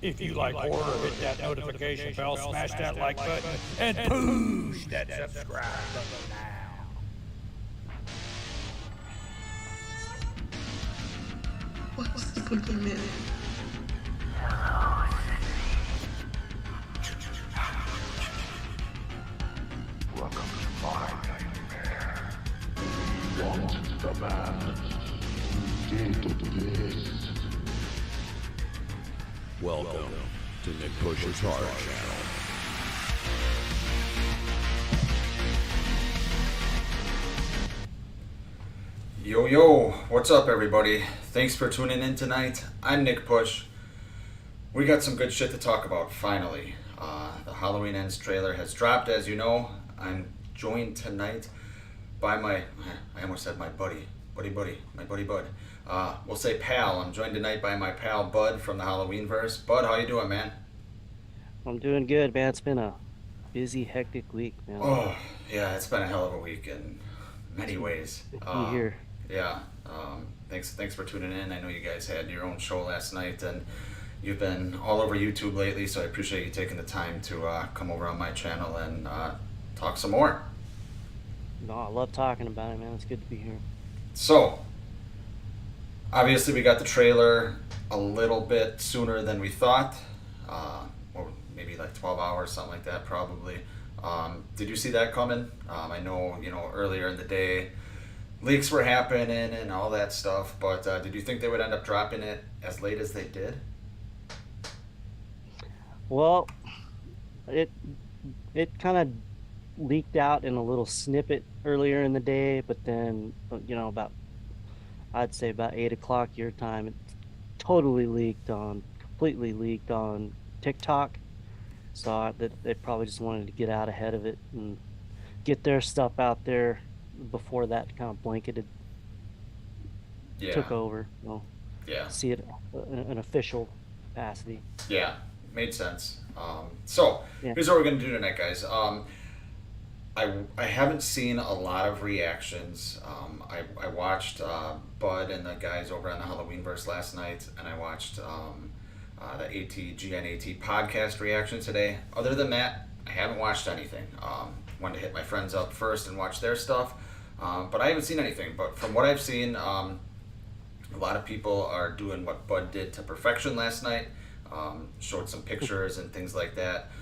If you like horror, hit that notification bell, smash that like button, and push that subscribe button now. What's the boogeyman? Welcome to my nightmare. Want the man who did this? Welcome to Nick Push's Horror Channel. Yo, what's up everybody? Thanks for tuning in tonight. I'm Nick Push. We got some good shit to talk about, finally. The Halloween Ends trailer has dropped, as you know. I'm joined tonight by I almost said my buddy. Bud. We'll say pal. I'm joined tonight by my pal Bud from the Halloween verse. Bud, how you doing, man? I'm doing good, man. It's been a busy, hectic week, man. Oh, yeah, it's been a hell of a week in many ways. Here. Yeah. Thanks for tuning in. I know you guys had your own show last night, and you've been all over YouTube lately, so I appreciate you taking the time to come over on my channel and talk some more. No, I love talking about it, man. It's good to be here. So, obviously we got the trailer a little bit sooner than we thought, or maybe like 12 hours, something like that probably. Did you see that coming? I know, earlier in the day, leaks were happening and all that stuff, but did you think they would end up dropping it as late as they did? Well, it kind of leaked out in a little snippet earlier in the day, but then, I'd say about 8 o'clock your time, it completely leaked on TikTok. So they probably just wanted to get out ahead of it and get their stuff out there before that kind of blanketed took over. Yeah. See it in an official capacity. Yeah, made sense. Here's what we're going to do tonight, guys. I haven't seen a lot of reactions. I watched Bud and the guys over on the Halloweenverse last night, and I watched the GNAT podcast reaction today. Other than that, I haven't watched anything. Wanted to hit my friends up first and watch their stuff, but I haven't seen anything. But from what I've seen, a lot of people are doing what Bud did to perfection last night. Showed some pictures and things like that.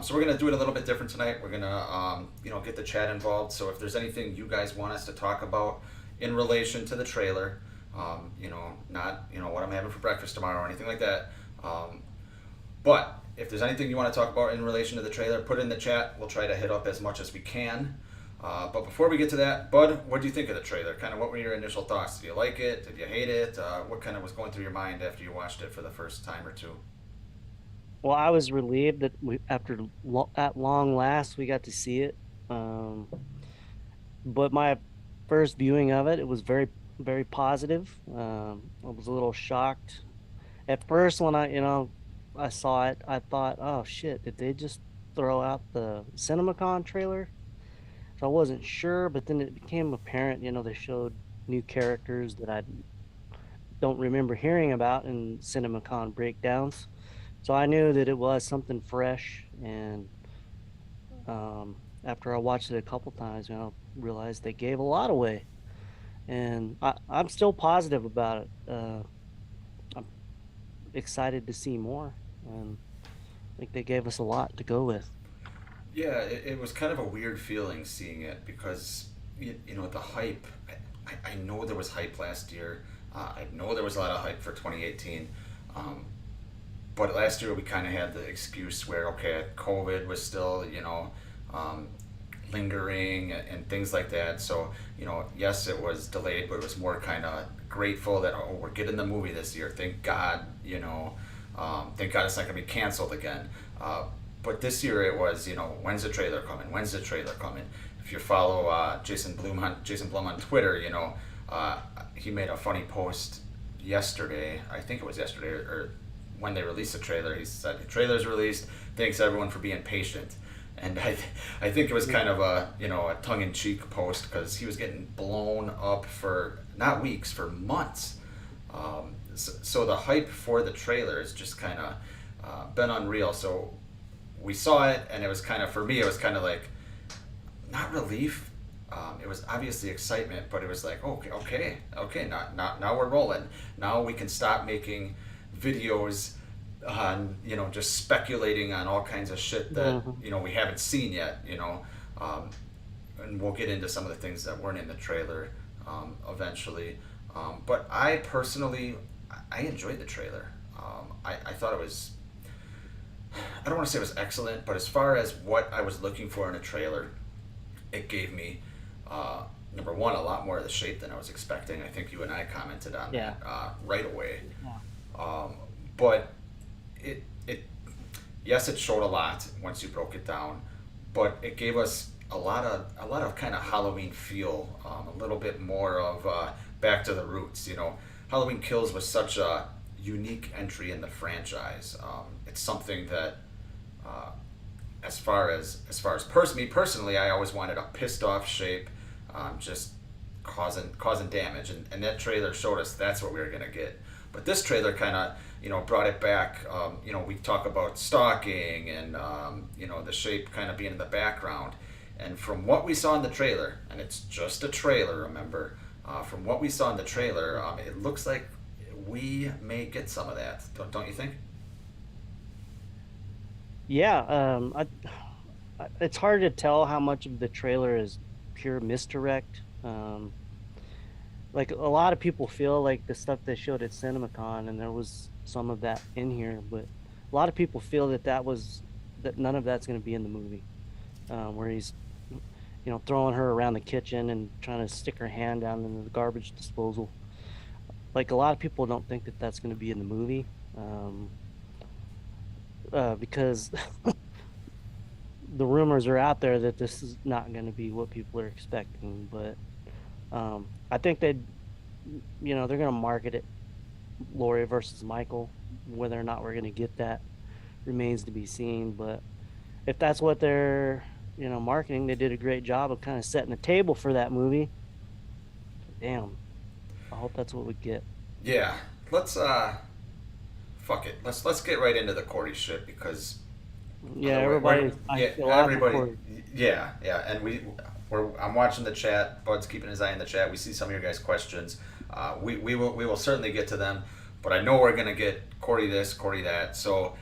So we're going to do it a little bit different tonight. We're going to, get the chat involved. So if there's anything you guys want us to talk about in relation to the trailer, not, what I'm having for breakfast tomorrow or anything like that. But if there's anything you want to talk about in relation to the trailer, put it in the chat. We'll try to hit up as much as we can. But before we get to that, Bud, what do you think of the trailer? Kind of what were your initial thoughts? Did you like it? Did you hate it? What kind of was going through your mind after you watched it for the first time or two? Well, I was relieved that at long last we got to see it. But my first viewing of it was very, very positive. I was a little shocked at first when I saw it. I thought, oh shit, did they just throw out the CinemaCon trailer? So I wasn't sure, but then it became apparent. They showed new characters that I don't remember hearing about in CinemaCon breakdowns. So I knew that it was something fresh, and after I watched it a couple times, I realized they gave a lot away, and I'm still positive about it. I'm excited to see more, and I think they gave us a lot to go with. Yeah, it was kind of a weird feeling seeing it because, the hype, I know there was hype last year. I know there was a lot of hype for 2018. But last year we kind of had the excuse where, okay, COVID was still, lingering and things like that. So, yes, it was delayed, but it was more kind of grateful that, we're getting the movie this year. Thank God, thank God it's not going to be canceled again. But this year it was, when's the trailer coming? When's the trailer coming? If you follow Jason Blum on Twitter, he made a funny post yesterday. I think it was yesterday or when they released the trailer. He said, the trailer's released. Thanks everyone for being patient. And I think it was kind of a tongue-in-cheek post because he was getting blown up for not weeks, for months. So the hype for the trailer is just kind of been unreal. So we saw it, and it was kind of, for me, it was kind of like, not relief. It was obviously excitement, but it was like, okay, now we're rolling. Now we can stop making videos on, just speculating on all kinds of shit that, we haven't seen yet, and we'll get into some of the things that weren't in the trailer eventually. But I personally, I enjoyed the trailer. I thought it was, I don't want to say it was excellent, but as far as what I was looking for in a trailer, it gave me, number one, a lot more of the shape than I was expecting. I think you and I commented on that right away. But it yes, it showed a lot once you broke it down, but it gave us a lot of kind of Halloween feel, a little bit more of back to the roots. Halloween Kills was such a unique entry in the franchise. It's something that, as far as me personally, I always wanted a pissed off shape, just causing damage, and that trailer showed us that's what we were gonna get. But this trailer kind of, brought it back. We talk about stalking and the shape kind of being in the background, and from what we saw in the trailer, and it's just a trailer, remember, from what we saw in the trailer, it looks like we may get some of that. Don't you think? Yeah, it's hard to tell how much of the trailer is pure misdirect. Like a lot of people feel like the stuff they showed at CinemaCon, and there was some of that in here, but a lot of people feel that none of that's going to be in the movie, where he's, throwing her around the kitchen and trying to stick her hand down in the garbage disposal. Like a lot of people don't think that that's going to be in the movie, because the rumors are out there that this is not going to be what people are expecting. But I think they're going to market it Laurie versus Michael. Whether or not we're going to get that remains to be seen. But if that's what they're marketing, they did a great job of kind of setting the table for that movie. Damn, I hope that's what we get. Yeah, let's fuck it. Let's get right into the Corey shit, because everybody, and I'm watching the chat. Bud's keeping his eye on the chat. We see some of your guys' questions. We will certainly get to them, but I know we're gonna get Corey this, Corey that. So,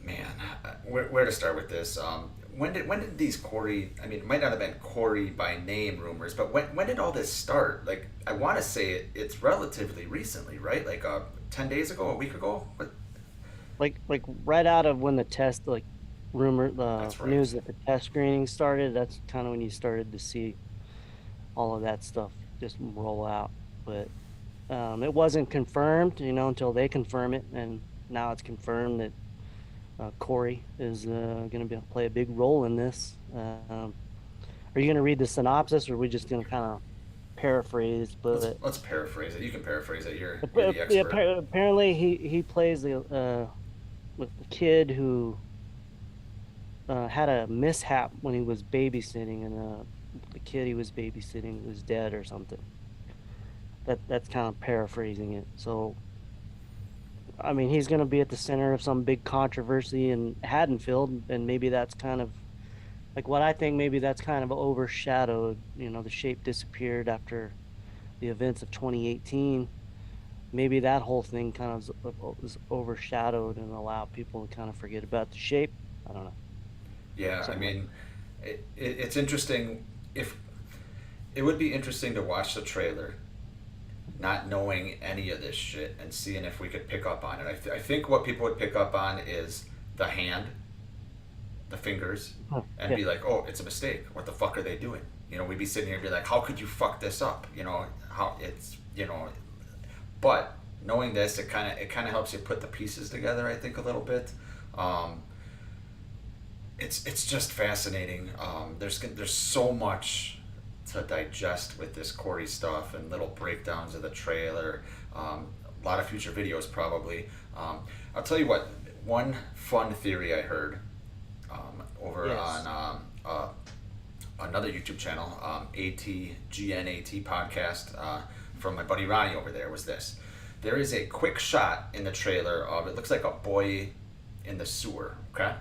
man, where to start with this? When did these Corey? I mean, it might not have been Corey by name rumors, but when did all this start? Like, I want to say it's relatively recently, right? Like 10 days ago, a week ago. What? Like right out of when the test, rumor, That's right. news that the test screening started. That's kind of when you started to see all of that stuff just roll out. But it wasn't confirmed, until they confirm it, and now it's confirmed that Corey is going to play a big role in this. Are you going to read the synopsis, or are we just going to kind of paraphrase? But let's paraphrase it. You can paraphrase it. You're the expert. Apparently, he plays with the kid who had a mishap when he was babysitting, and the kid he was babysitting was dead or something. That's kind of paraphrasing it. So, I mean, he's going to be at the center of some big controversy in Haddonfield, and maybe that's kind of what I think. Maybe that's kind of overshadowed. The shape disappeared after the events of 2018. Maybe that whole thing kind of is overshadowed and allow people to kind of forget about the shape. I don't know. Yeah, I mean, it's interesting. If it would be interesting to watch the trailer, not knowing any of this shit, and seeing if we could pick up on it. I think what people would pick up on is the hand, the fingers, and be like, oh, it's a mistake. What the fuck are they doing? We'd be sitting here and be like, how could you fuck this up? How it's, but knowing this, it kind of helps you put the pieces together, I think, a little bit. It's just fascinating. There's so much to digest with this Corey stuff, and little breakdowns of the trailer. A lot of future videos probably. I'll tell you what. One fun theory I heard over on another YouTube channel, ATGNAT podcast, from my buddy Ronnie over there, was this. there is a quick shot in the trailer of it looks like a boy in the sewer, okay?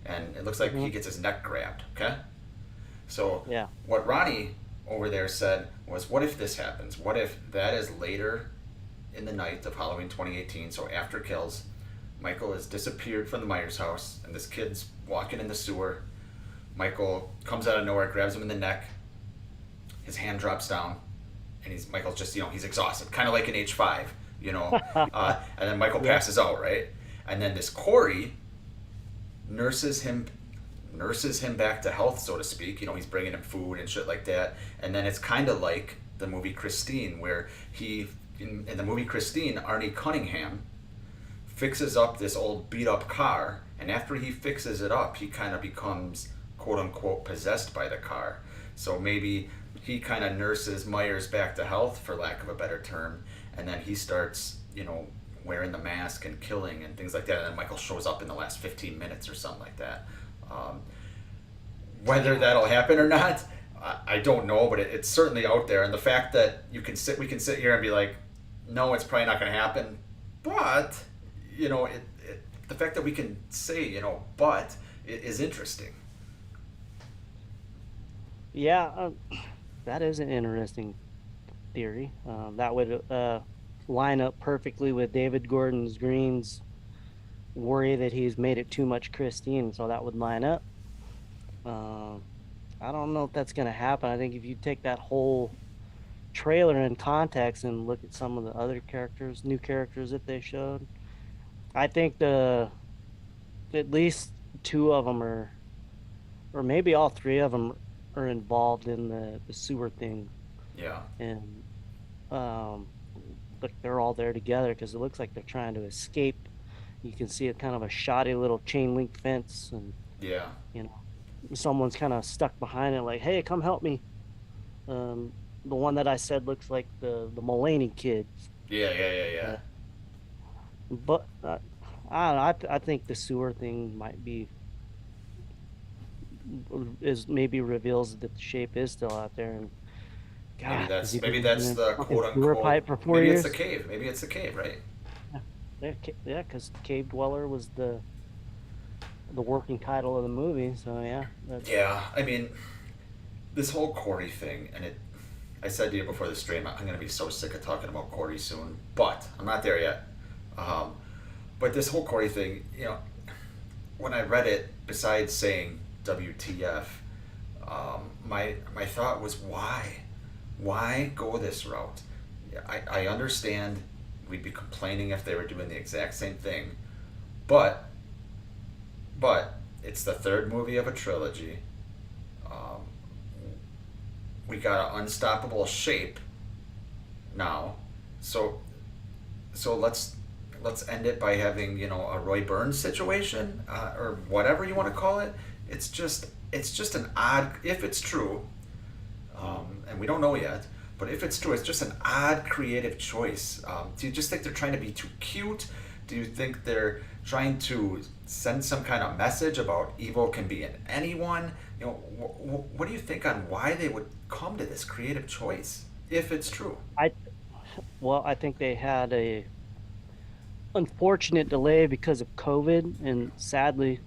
And it looks like he gets his neck grabbed, okay? So Yeah. what Ronnie over there said was, what if this happens? What if that is later in the night of Halloween 2018, so after Kills, Michael has disappeared from the Myers house, and this kid's walking in the sewer. Michael comes out of nowhere, grabs him in the neck. His hand drops down, and Michael's just, he's exhausted, kind of like an H5, and then Michael passes out, right? And then this Corey nurses him back to health, so to speak. He's bringing him food and shit like that. And then it's kind of like the movie Christine, where in the movie Christine, Arnie Cunningham fixes up this old beat up car, and after he fixes it up, he kind of becomes quote unquote possessed by the car. So maybe he kind of nurses Myers back to health, for lack of a better term, and then he starts, wearing the mask and killing and things like that, and then Michael shows up in the last 15 minutes or something like that. Whether that'll happen or not, I don't know, but it's certainly out there. And the fact that we can sit here and be like, no, it's probably not going to happen, but the fact that we can say, but is interesting. Yeah, that is an interesting theory. That would line up perfectly with David Gordon Green's worry that he's made it too much Christine, so that would line up. I don't know if that's going to happen. I think if you take that whole trailer in context and look at some of the other new characters that they showed, I think at least two of them or maybe all three of them are involved in the sewer thing. Yeah. And look, they're all there together because it looks like they're trying to escape. You can see it kind of a shoddy little chain link fence, and yeah, someone's kind of stuck behind it, like, hey, come help me. The one that I said looks like the Mulaney kid. Yeah. But I don't know. I think the sewer thing maybe reveals that the shape is still out there, and God, maybe that's the quote unquote pipe for 4 maybe years. it's the cave. Maybe it's the cave, right? Yeah, because Cave Dweller was the working title of the movie. So yeah. Yeah, I mean, this whole Corey thing, and I said to you before the stream, I'm going to be so sick of talking about Corey soon, but I'm not there yet. But this whole Corey thing, when I read it, besides saying WTF, my thought was, why go this route? I understand we'd be complaining if they were doing the exact same thing, but it's the third movie of a trilogy. We got an unstoppable shape now, so let's end it by having a Roy Burns situation, or whatever you want to call it. It's just an odd, if it's true, and we don't know yet, but if it's true, it's just an odd creative choice. Do you just think they're trying to be too cute? Do you think they're trying to send some kind of message about evil can be in anyone? What do you think on why they would come to this creative choice, if it's true? I think they had a unfortunate delay because of COVID, and sadly,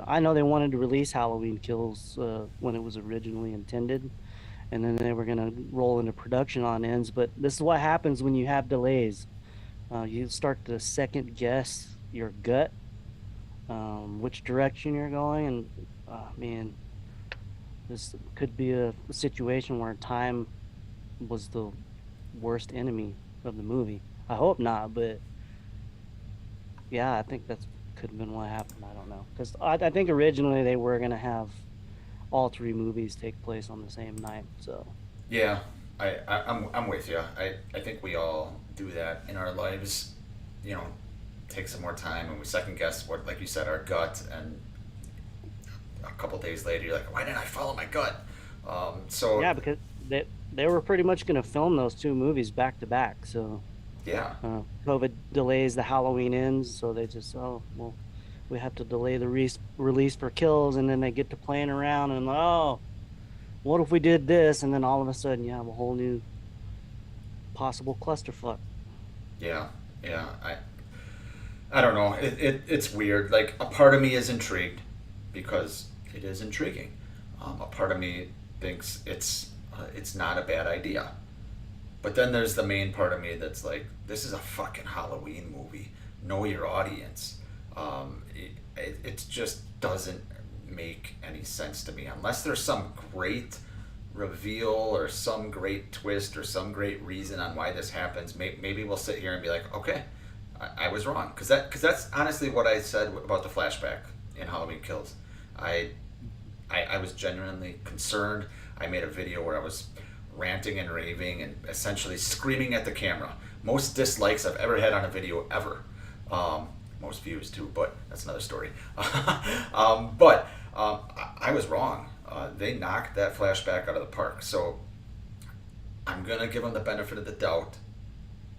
I know they wanted to release Halloween Kills when it was originally intended, and then they were going to roll into production on ends. But this is what happens when you have delays. You start to second guess your gut, which direction you're going, and man, this could be a situation where time was the worst enemy of the movie. I hope not, but yeah, I think that's could have been what happened. I don't know, because I think originally they were gonna have all three movies take place on the same night. So yeah, I'm with you. I think we all do that in our lives. Take some more time and we second guess what, like you said, our gut, and a couple days later you're like, why didn't I follow my gut? So yeah, because they were pretty much gonna film those two movies back to back. So yeah, COVID delays the Halloween Ends, so they just we have to delay the release for Kills, and then they get to playing around and what if we did this, and then all of a sudden you have a whole new possible clusterfuck. Yeah, yeah. I don't know. It's weird. Like, a part of me is intrigued because it is intriguing. A part of me thinks it's not a bad idea. But then there's the main part of me that's like, this is a fucking Halloween movie. Know your audience. It just doesn't make any sense to me unless there's some great reveal or some great twist or some great reason on why this happens. Maybe we'll sit here and be like, okay, I was wrong, because that's honestly what I said about the flashback in Halloween Kills. I was genuinely concerned. I made a video where I was ranting and raving and essentially screaming at the camera. Most dislikes I've ever had on a video ever. Most views too, but that's another story. I was wrong. They knocked that flashback out of the park. So I'm gonna give them the benefit of the doubt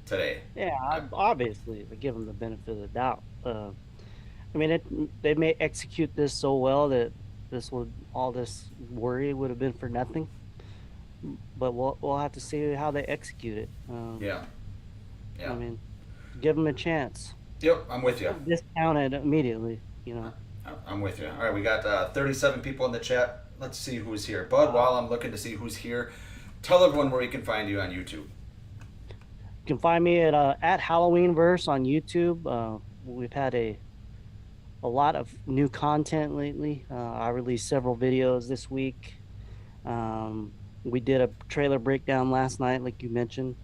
today. Yeah, obviously, I give them the benefit of the doubt. I mean, they may execute this so well that all this worry would have been for nothing. But we'll have to see how they execute it. Yeah. I mean, give them a chance. Yep, I'm with you. Discount it immediately, I'm with you. All right, we got 37 people in the chat. Let's see who's here. Bud, while I'm looking to see who's here, tell everyone where you can find you on YouTube. You can find me at Halloweenverse on YouTube. We've had a lot of new content lately. I released several videos this week. We did a trailer breakdown last night, like you mentioned.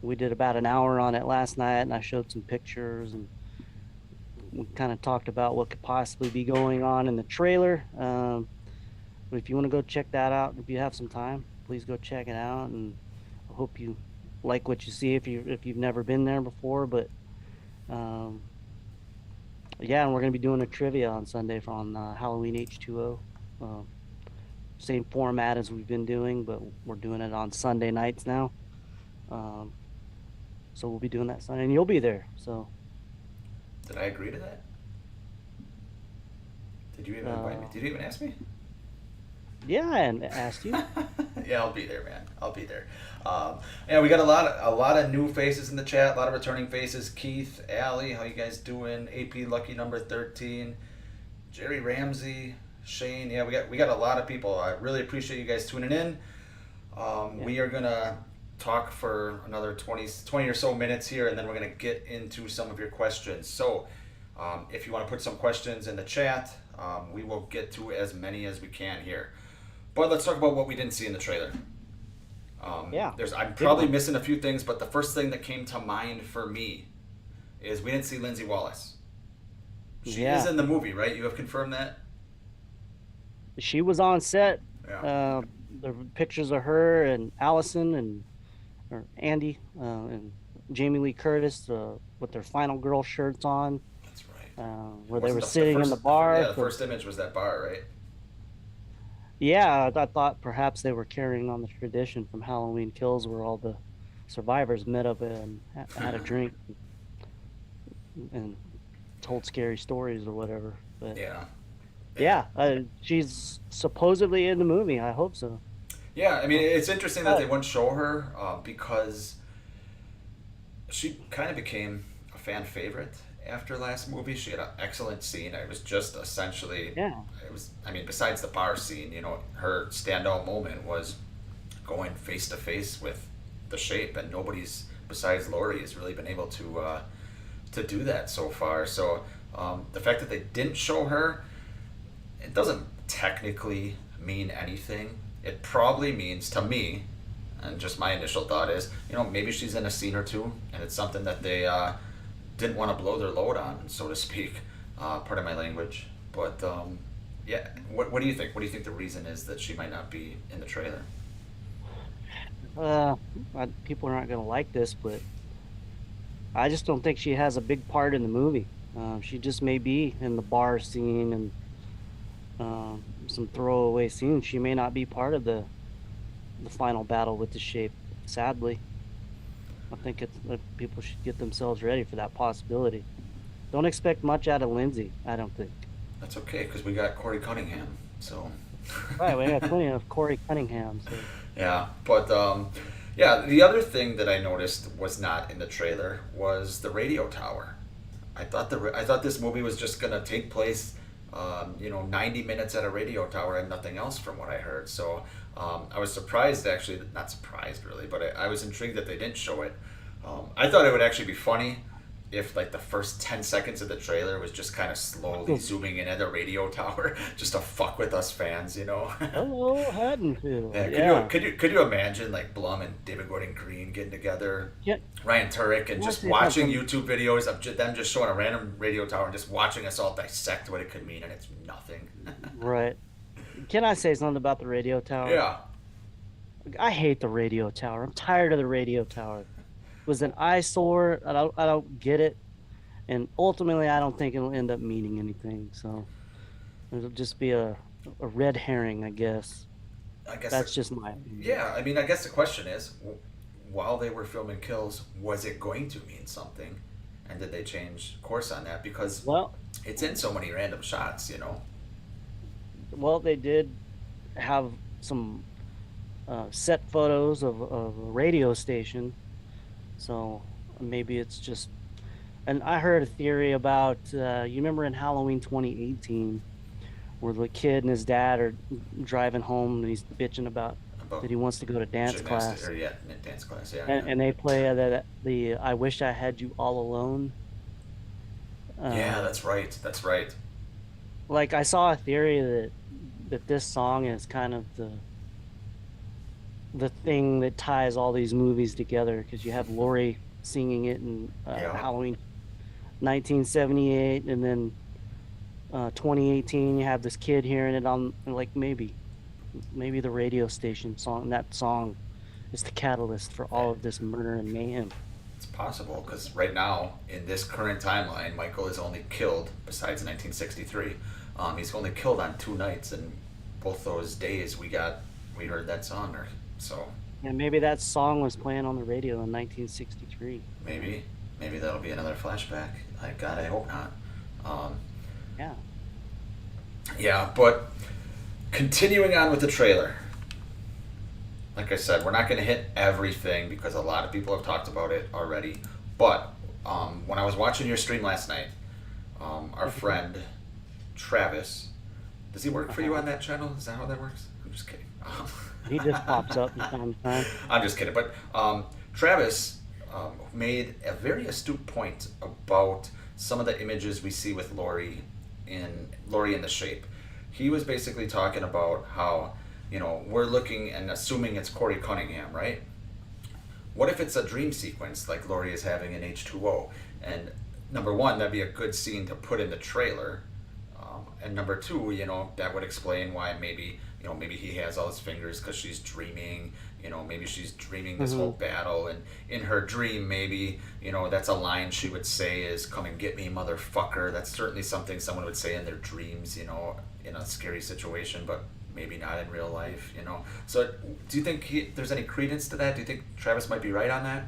We did about an hour on it last night, and I showed some pictures, and we kind of talked about what could possibly be going on in the trailer. If you want to go check that out, if you have some time, please go check it out, and I hope you like what you see if you've never been there before. But yeah, and we're going to be doing a trivia on Sunday on Halloween H2O. Same format as we've been doing, but we're doing it on Sunday nights now. So we'll be doing that Sunday, and you'll be there. So. Did I agree to that? Did you even invite me? Did you even ask me? Yeah, I asked you. Yeah, I'll be there, man. I'll be there. Yeah, we got a lot of new faces in the chat, a lot of returning faces. Keith, Allie, how you guys doing? AP Lucky number 13, Jerry Ramsey, Shane. Yeah, we got a lot of people. I really appreciate you guys tuning in. We are gonna talk for another 20 or so minutes here, and then we're gonna get into some of your questions. So if you want to put some questions in the chat, we will get to as many as we can here. But let's talk about what we didn't see in the trailer. I'm probably missing a few things, but the first thing that came to mind for me is we didn't see Lindsay Wallace. She is in the movie, right? You have confirmed that? She was on set. Yeah. The pictures of her and Allison or Andy and Jamie Lee Curtis with their Final Girl shirts on. That's right. Where they were sitting in the bar. Yeah, the first image was that bar, right? Yeah, I thought perhaps they were carrying on the tradition from Halloween Kills, where all the survivors met up and had a drink and told scary stories or whatever. But yeah, she's supposedly in the movie. I hope so. Yeah, I mean, it's interesting that they wouldn't show her because she kind of became a fan favorite after last movie. She had an excellent scene. It was just essentially, besides the bar scene, her standout moment was going face to face with the Shape, and nobody's besides Laurie has really been able to do that so far. So the fact that they didn't show her, it doesn't technically mean anything. It probably means, to me, and just my initial thought is, maybe she's in a scene or two, and it's something that they didn't want to blow their load on, so to speak. Pardon my language. But, yeah, what do you think? What do you think the reason is that she might not be in the trailer? People are not going to like this, but I just don't think she has a big part in the movie. She just may be in the bar scene and some throwaway scenes. She may not be part of the final battle with the Shape, sadly. I think people should get themselves ready for that possibility. Don't expect much out of Lindsay, I don't think. That's okay, because we got Corey Cunningham, so... Right, we got plenty of Corey Cunningham. So. Yeah, but Yeah, the other thing that I noticed was not in the trailer was the radio tower. I thought this movie was just gonna take place, 90 minutes at a radio tower and nothing else, from what I heard. So I was surprised, actually, not surprised really, but I was intrigued that they didn't show it. I thought it would actually be funny if like the first 10 seconds of the trailer was just kind of slowly zooming in at the radio tower just to fuck with us fans, you know. Hello, Haddonfield. Yeah, Yeah. could you imagine like Blum and David Gordon Green getting together, Yeah. Ryan Turek, and Can I just say watching something? YouTube videos of them just showing a random radio tower and just watching us all dissect what it could mean, and it's nothing. Right. Can I say something about the radio tower? Yeah, I hate the radio tower. I'm tired of the radio tower. It was an eyesore. I don't get it. And ultimately, I don't think it'll end up meaning anything. So it'll just be a red herring, I guess. I guess. That's just my opinion. Yeah, I mean, I guess the question is, while they were filming kills, was it going to mean something, and did they change course on that? Because Well, it's in so many random shots, you know. they did have some set photos of a radio station. So maybe it's just. And I heard a theory about, you remember in Halloween 2018, where the kid and his dad are driving home and he's bitching about About that he wants to go to dance gymnastics, class. or yeah, dance class, yeah. And they play the I Wish I Had You All Alone. Yeah, Uh, that's right. That's right. like I saw a theory that this song is kind of the thing that ties all these movies together, because you have Laurie singing it in Yeah. Halloween 1978, and then 2018 you have this kid hearing it on, like, maybe the radio station song. That song is the catalyst for all of this murder and mayhem. It's possible because right now in this current timeline, Michael is only killed, besides 1963. He's only killed on 2 nights, and both those days we heard that song, or so And maybe that song was playing on the radio in 1963. maybe that'll be another flashback. I hope not. Yeah. Yeah, but continuing on with the trailer. Like I said, we're not going to hit everything because a lot of people have talked about it already. But when I was watching your stream last night, our friend Travis, does he work for you on that channel? Is that how that works? I'm just kidding. He just pops up from time to time. I'm just kidding. But Travis made a very astute point about some of the images we see with Laurie in the Shape. He was basically talking about how, we're looking and assuming it's Corey Cunningham, right? What if it's a dream sequence like Laurie is having in H2O? And number one, that'd be a good scene to put in the trailer. And number two, that would explain why maybe he has all his fingers because she's dreaming. Maybe she's dreaming this whole battle, and in her dream, maybe, that's a line she would say is, "Come and get me, motherfucker." That's certainly something someone would say in their dreams, in a scary situation, but maybe not in real life, So do you think there's any credence to that? Do you think Travis might be right on that?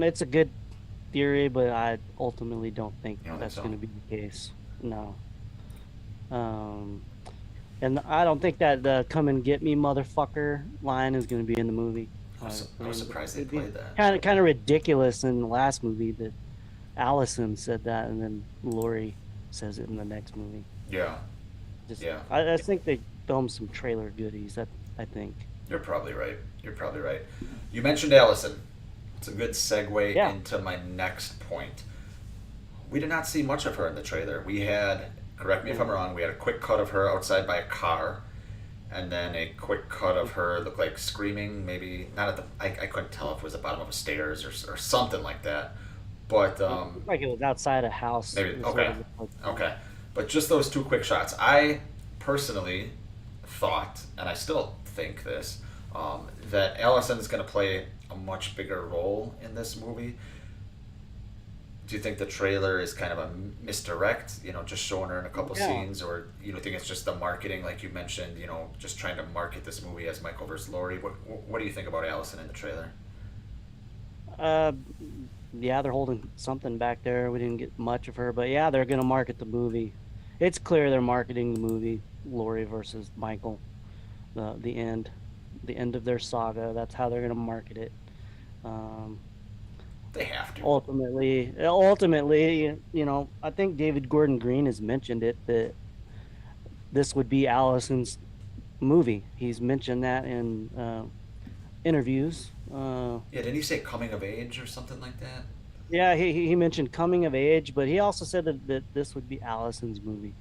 It's a good theory, but I ultimately don't think You don't think that's so? going to be the case. No. And I don't think that the "come and get me, motherfucker" line is going to be in the movie. I was surprised they played that. Kind of ridiculous in the last movie that Allison said that, and then Laurie says it in the next movie. Yeah, Yeah. I think they filmed some trailer goodies. I think. you're probably right. You mentioned Allison. It's a good segue Yeah. into my next point. We did not see much of her in the trailer. We had, correct me if I'm wrong, we had a quick cut of her outside by a car, and then a quick cut of her looked like screaming, maybe not at the, I couldn't tell if it was the bottom of a stairs or something like that. But Like it was outside a house. maybe, is what okay, it looked like. okay. But just those 2 quick shots. I personally thought, and I still think this, that Allison is going to play a much bigger role in this movie. Do you think the trailer is kind of a misdirect, just showing her in a couple Yeah. scenes, or you think it's just the marketing, like you mentioned, just trying to market this movie as Michael versus Laurie? What do you think about Allison in the trailer? Yeah, they're holding something back there. We didn't get much of her, but yeah, they're gonna market the movie. It's clear they're marketing the movie Laurie versus Michael, the end. the end of their saga. That's how they're going to market it. Um, They have to. ultimately, I think David Gordon Green has mentioned it that this would be Allison's movie. He's mentioned that in interviews. Yeah, didn't he say coming of age or something like that? Yeah, he mentioned coming of age, but he also said that this would be Allison's movie.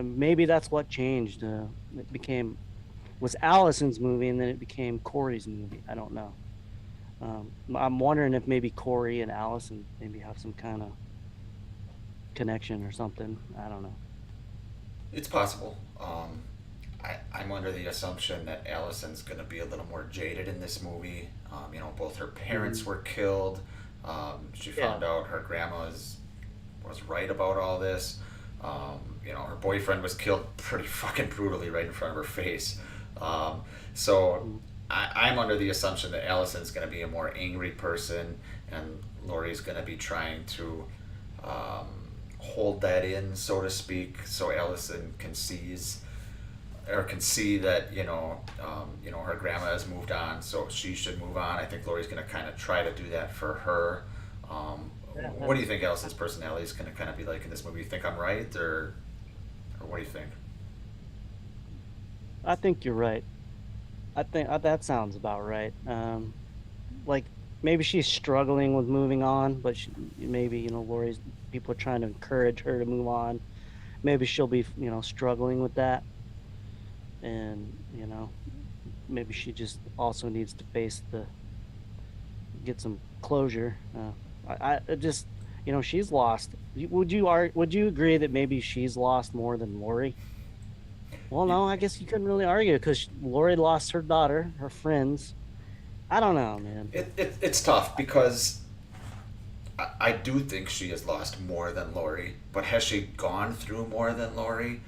Maybe that's what changed. It was Allison's movie, and then it became Corey's movie. I don't know. I'm wondering if maybe Corey and Allison maybe have some kind of connection or something. I don't know. It's possible. I'm under the assumption that Allison's going to be a little more jaded in this movie. Both her parents were killed. She found out her grandma was right about all this. Her boyfriend was killed pretty fucking brutally right in front of her face. So I'm under the assumption that Allison's going to be a more angry person, and Laurie's going to be trying to hold that in, so to speak, so Allison can see that her grandma has moved on, so she should move on. I think Laurie's going to kind of try to do that for her. What do you think Allison's personality is going to kind of be like in this movie? You think I'm right, or what do you think? I think you're right. I think that sounds about right. Like maybe she's struggling with moving on, but maybe Lori's people are trying to encourage her to move on. Maybe she'll be struggling with that, and maybe she just also needs to get some closure. I just she's lost. Would you agree that maybe she's lost more than Lori? Well, no, I guess you couldn't really argue because Lori lost her daughter, her friends. I don't know, man. It's tough because I do think she has lost more than Lori, but has she gone through more than Lori?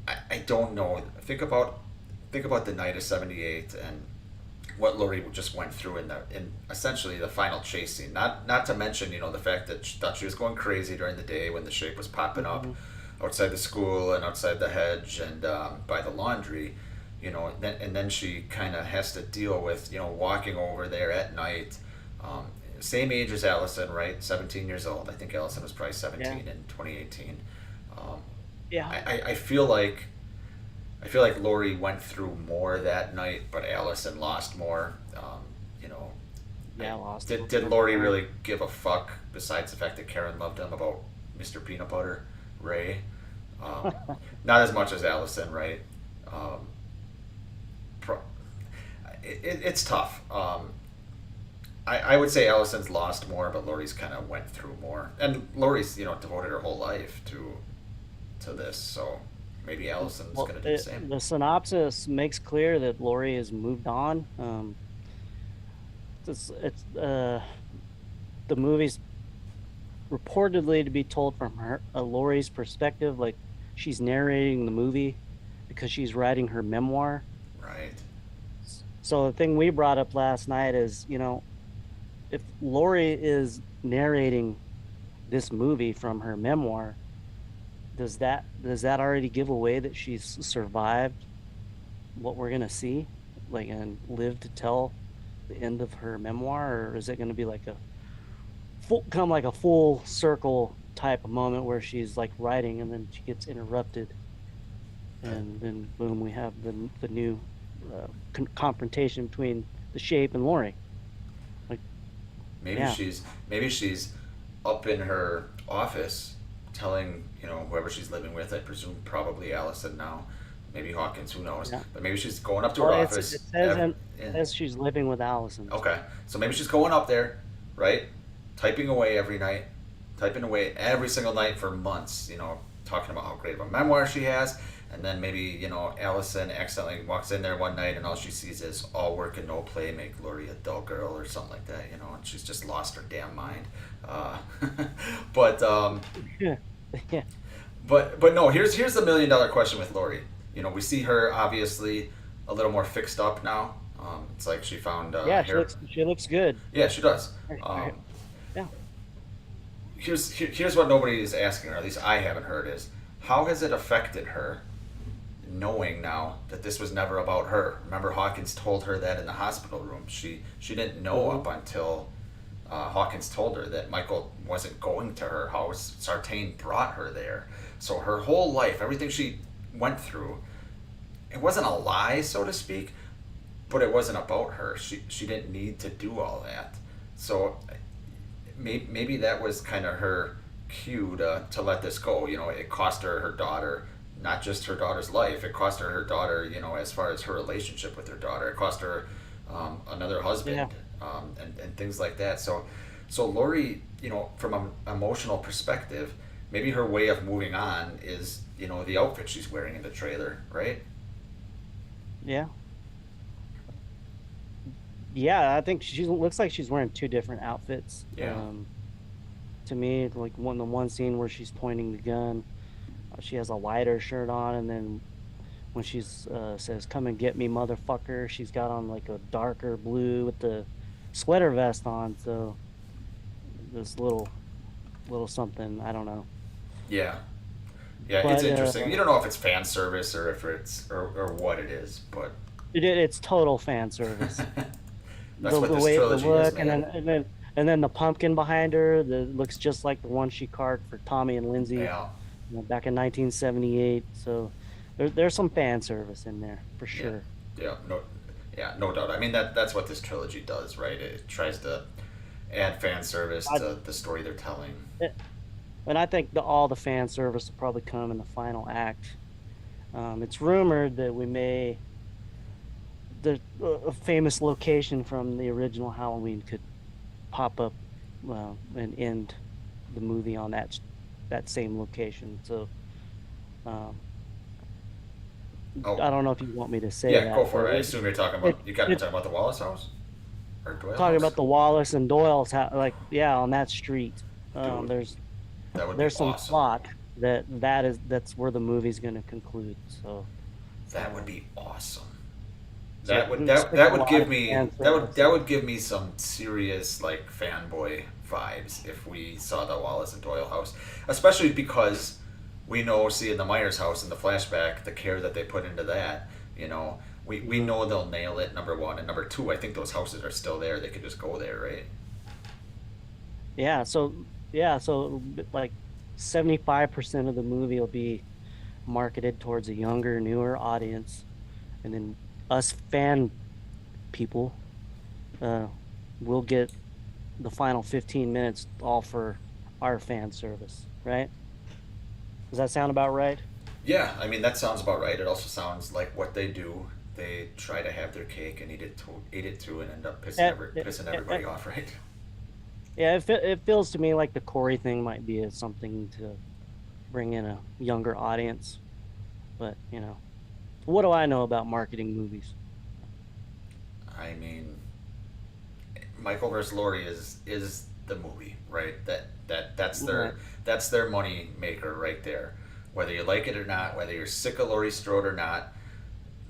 I don't know. Think about the night of '78 and what Lori just went through in essentially the final chase scene. Not to mention the fact that she thought she was going crazy during the day when the shape was popping up outside the school and outside the hedge and by the laundry. And then she kind of has to deal with walking over there at night. Same age as Allison, right? 17 years old. I think Allison was probably 17 in 2018. Yeah. I feel like Lori went through more that night, but Allison lost more. Lost. Did Lori really give a fuck besides the fact that Karen loved him about Mr. Peanut Butter, Ray? Not as much as Allison, right? It's tough. I would say Allison's lost more, but Lori's kind of went through more, and Lori's devoted her whole life to this, so maybe Allison's going to do the same. The synopsis makes clear that Lori has moved on. It's the movie's reportedly to be told from Lori's perspective, like she's narrating the movie because she's writing her memoir. Right. So the thing we brought up last night is, if Lori is narrating this movie from her memoir, does that already give away that she's survived what we're gonna see, like, and live to tell the end of her memoir, or is it gonna be like a full circle type of moment where she's like writing and then she gets interrupted, and then boom, we have the new confrontation between the shape and Lori. Like, maybe she's up in her office telling whoever she's living with, I presume probably Allison now, maybe Hawkins, who knows, but maybe she's going up to her office. It says she's living with Allison. Okay, so maybe she's going up there, right, typing away every night, typing away every single night for months, talking about how great of a memoir she has. And then maybe, Allison accidentally walks in there one night and all she sees is all work and no play make Lori a dull girl or something like that, and she's just lost her damn mind. But no, here's the $1 million question with Lori. We see her obviously a little more fixed up now. It's like she found hair. She looks good. Yeah, she does. Yeah. Here's what nobody is asking, or at least I haven't heard, is how has it affected her knowing now that this was never about her. Remember, Hawkins told her that in the hospital room. She didn't know up until Hawkins told her that Michael wasn't going to her house. Sartain brought her there. So her whole life, everything she went through, it wasn't a lie, so to speak, but it wasn't about her. She didn't need to do all that. So maybe that was kind of her cue to let this go. You know, it cost her daughter, not just her daughter's life. It cost her daughter, you know, as far as her relationship with her daughter. It cost her another husband, and things like that. So Lori, you know, from an emotional perspective, maybe her way of moving on is, you know, the outfit she's wearing in the trailer, right? Yeah. Yeah, I think she looks like she's wearing two different outfits. Yeah. To me, like the one scene where she's pointing the gun, she has a lighter shirt on, and then when she's says "Come and get me, motherfucker," she's got on like a darker blue with the sweater vest on. So this little something, I don't know. Yeah. Yeah, But it's interesting. You don't know if it's fan service or if it's or what it is, but it's total fan service. that's what The this way the trilogy look, is, man. and then the pumpkin behind her that looks just like the one she carved for Tommy and Lindsay, Yeah. back in 1978. So there's some fan service in there for sure. Yeah, no doubt. I mean that's what this trilogy does, right? It tries to add fan service to the story they're telling. And I think all the fan service will probably come in the final act. It's rumored that a famous location from the original Halloween could pop up and end the movie on that same location. So Oh, I don't know if you want me to say yeah, that. go for but it. I assume you're talking about you're it- talking about the Wallace house or Doyle talking house? about the Wallace and Doyle's house, like on that street. Dude, There's that would there's be some awesome. thought that's where the movie's going to conclude. So That would be awesome. So That would it's been that a would lot give of me fan that service. would give me some serious like fanboy vibes if we saw the Wallace and Doyle house, especially because we know seeing the Myers house in the flashback, the care that they put into that. You know, we know they'll nail it. Number one, and number two, I think those houses are still there. They could just go there, right? So like 75% of the movie will be marketed towards a younger, newer audience, and then us fan people will get the final 15 minutes all for our fan service, right? Does that sound about right? Yeah, I mean that sounds about right. It also sounds like what they do. They try to have their cake and eat it too, and end up pissing everybody off, right? Yeah, it feels to me like the Corey thing might be something to bring in a younger audience, but what do I know about marketing movies? I mean, Michael vs. Laurie is the movie, right? That's their money maker right there. Whether you like it or not, whether you're sick of Laurie Strode or not,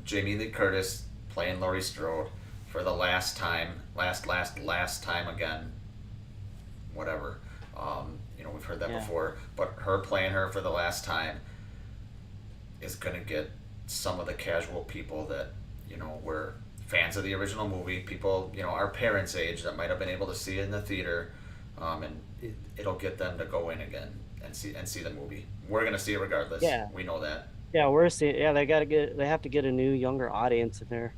Jamie Lee Curtis playing Laurie Strode for the last time, last time again. Whatever, we've heard that before, but her playing her for the last time is gonna get some of the casual people that were fans of the original movie, people our parents' age that might have been able to see it in the theater, and it'll get them to go in again and see the movie. We're gonna see it regardless. Yeah. We know that. Yeah, we're seeing. Yeah, they have to get a new younger audience in there.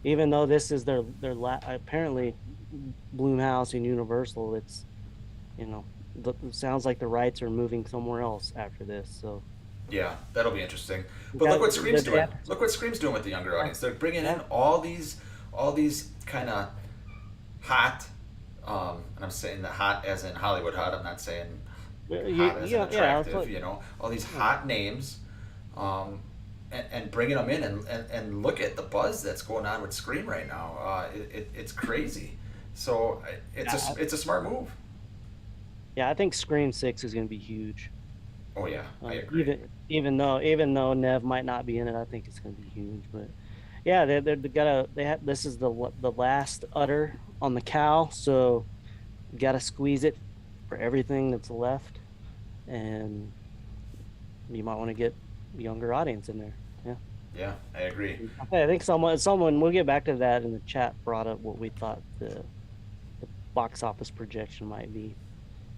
Even though this is their apparently Blumhouse and Universal, it's it sounds like the rights are moving somewhere else after this. So Yeah, that'll be interesting. But look what Scream's doing. Look what Scream's doing with the younger audience. They're bringing in all these kind of hot, and I'm saying the hot as in Hollywood hot. I'm not saying hot as in attractive. All these hot names, and bringing them in and look at the buzz that's going on with Scream right now. It's crazy. So it's a smart move. Yeah, I think Scream 6 is going to be huge. Oh yeah, I agree. Even though Nev might not be in it, I think it's going to be huge. But yeah, this is the last udder on the cow, so you got to squeeze it for everything that's left, and you might want to get a younger audience in there. Yeah, I agree. I think someone we'll get back to that in the chat brought up what we thought the box office projection might be.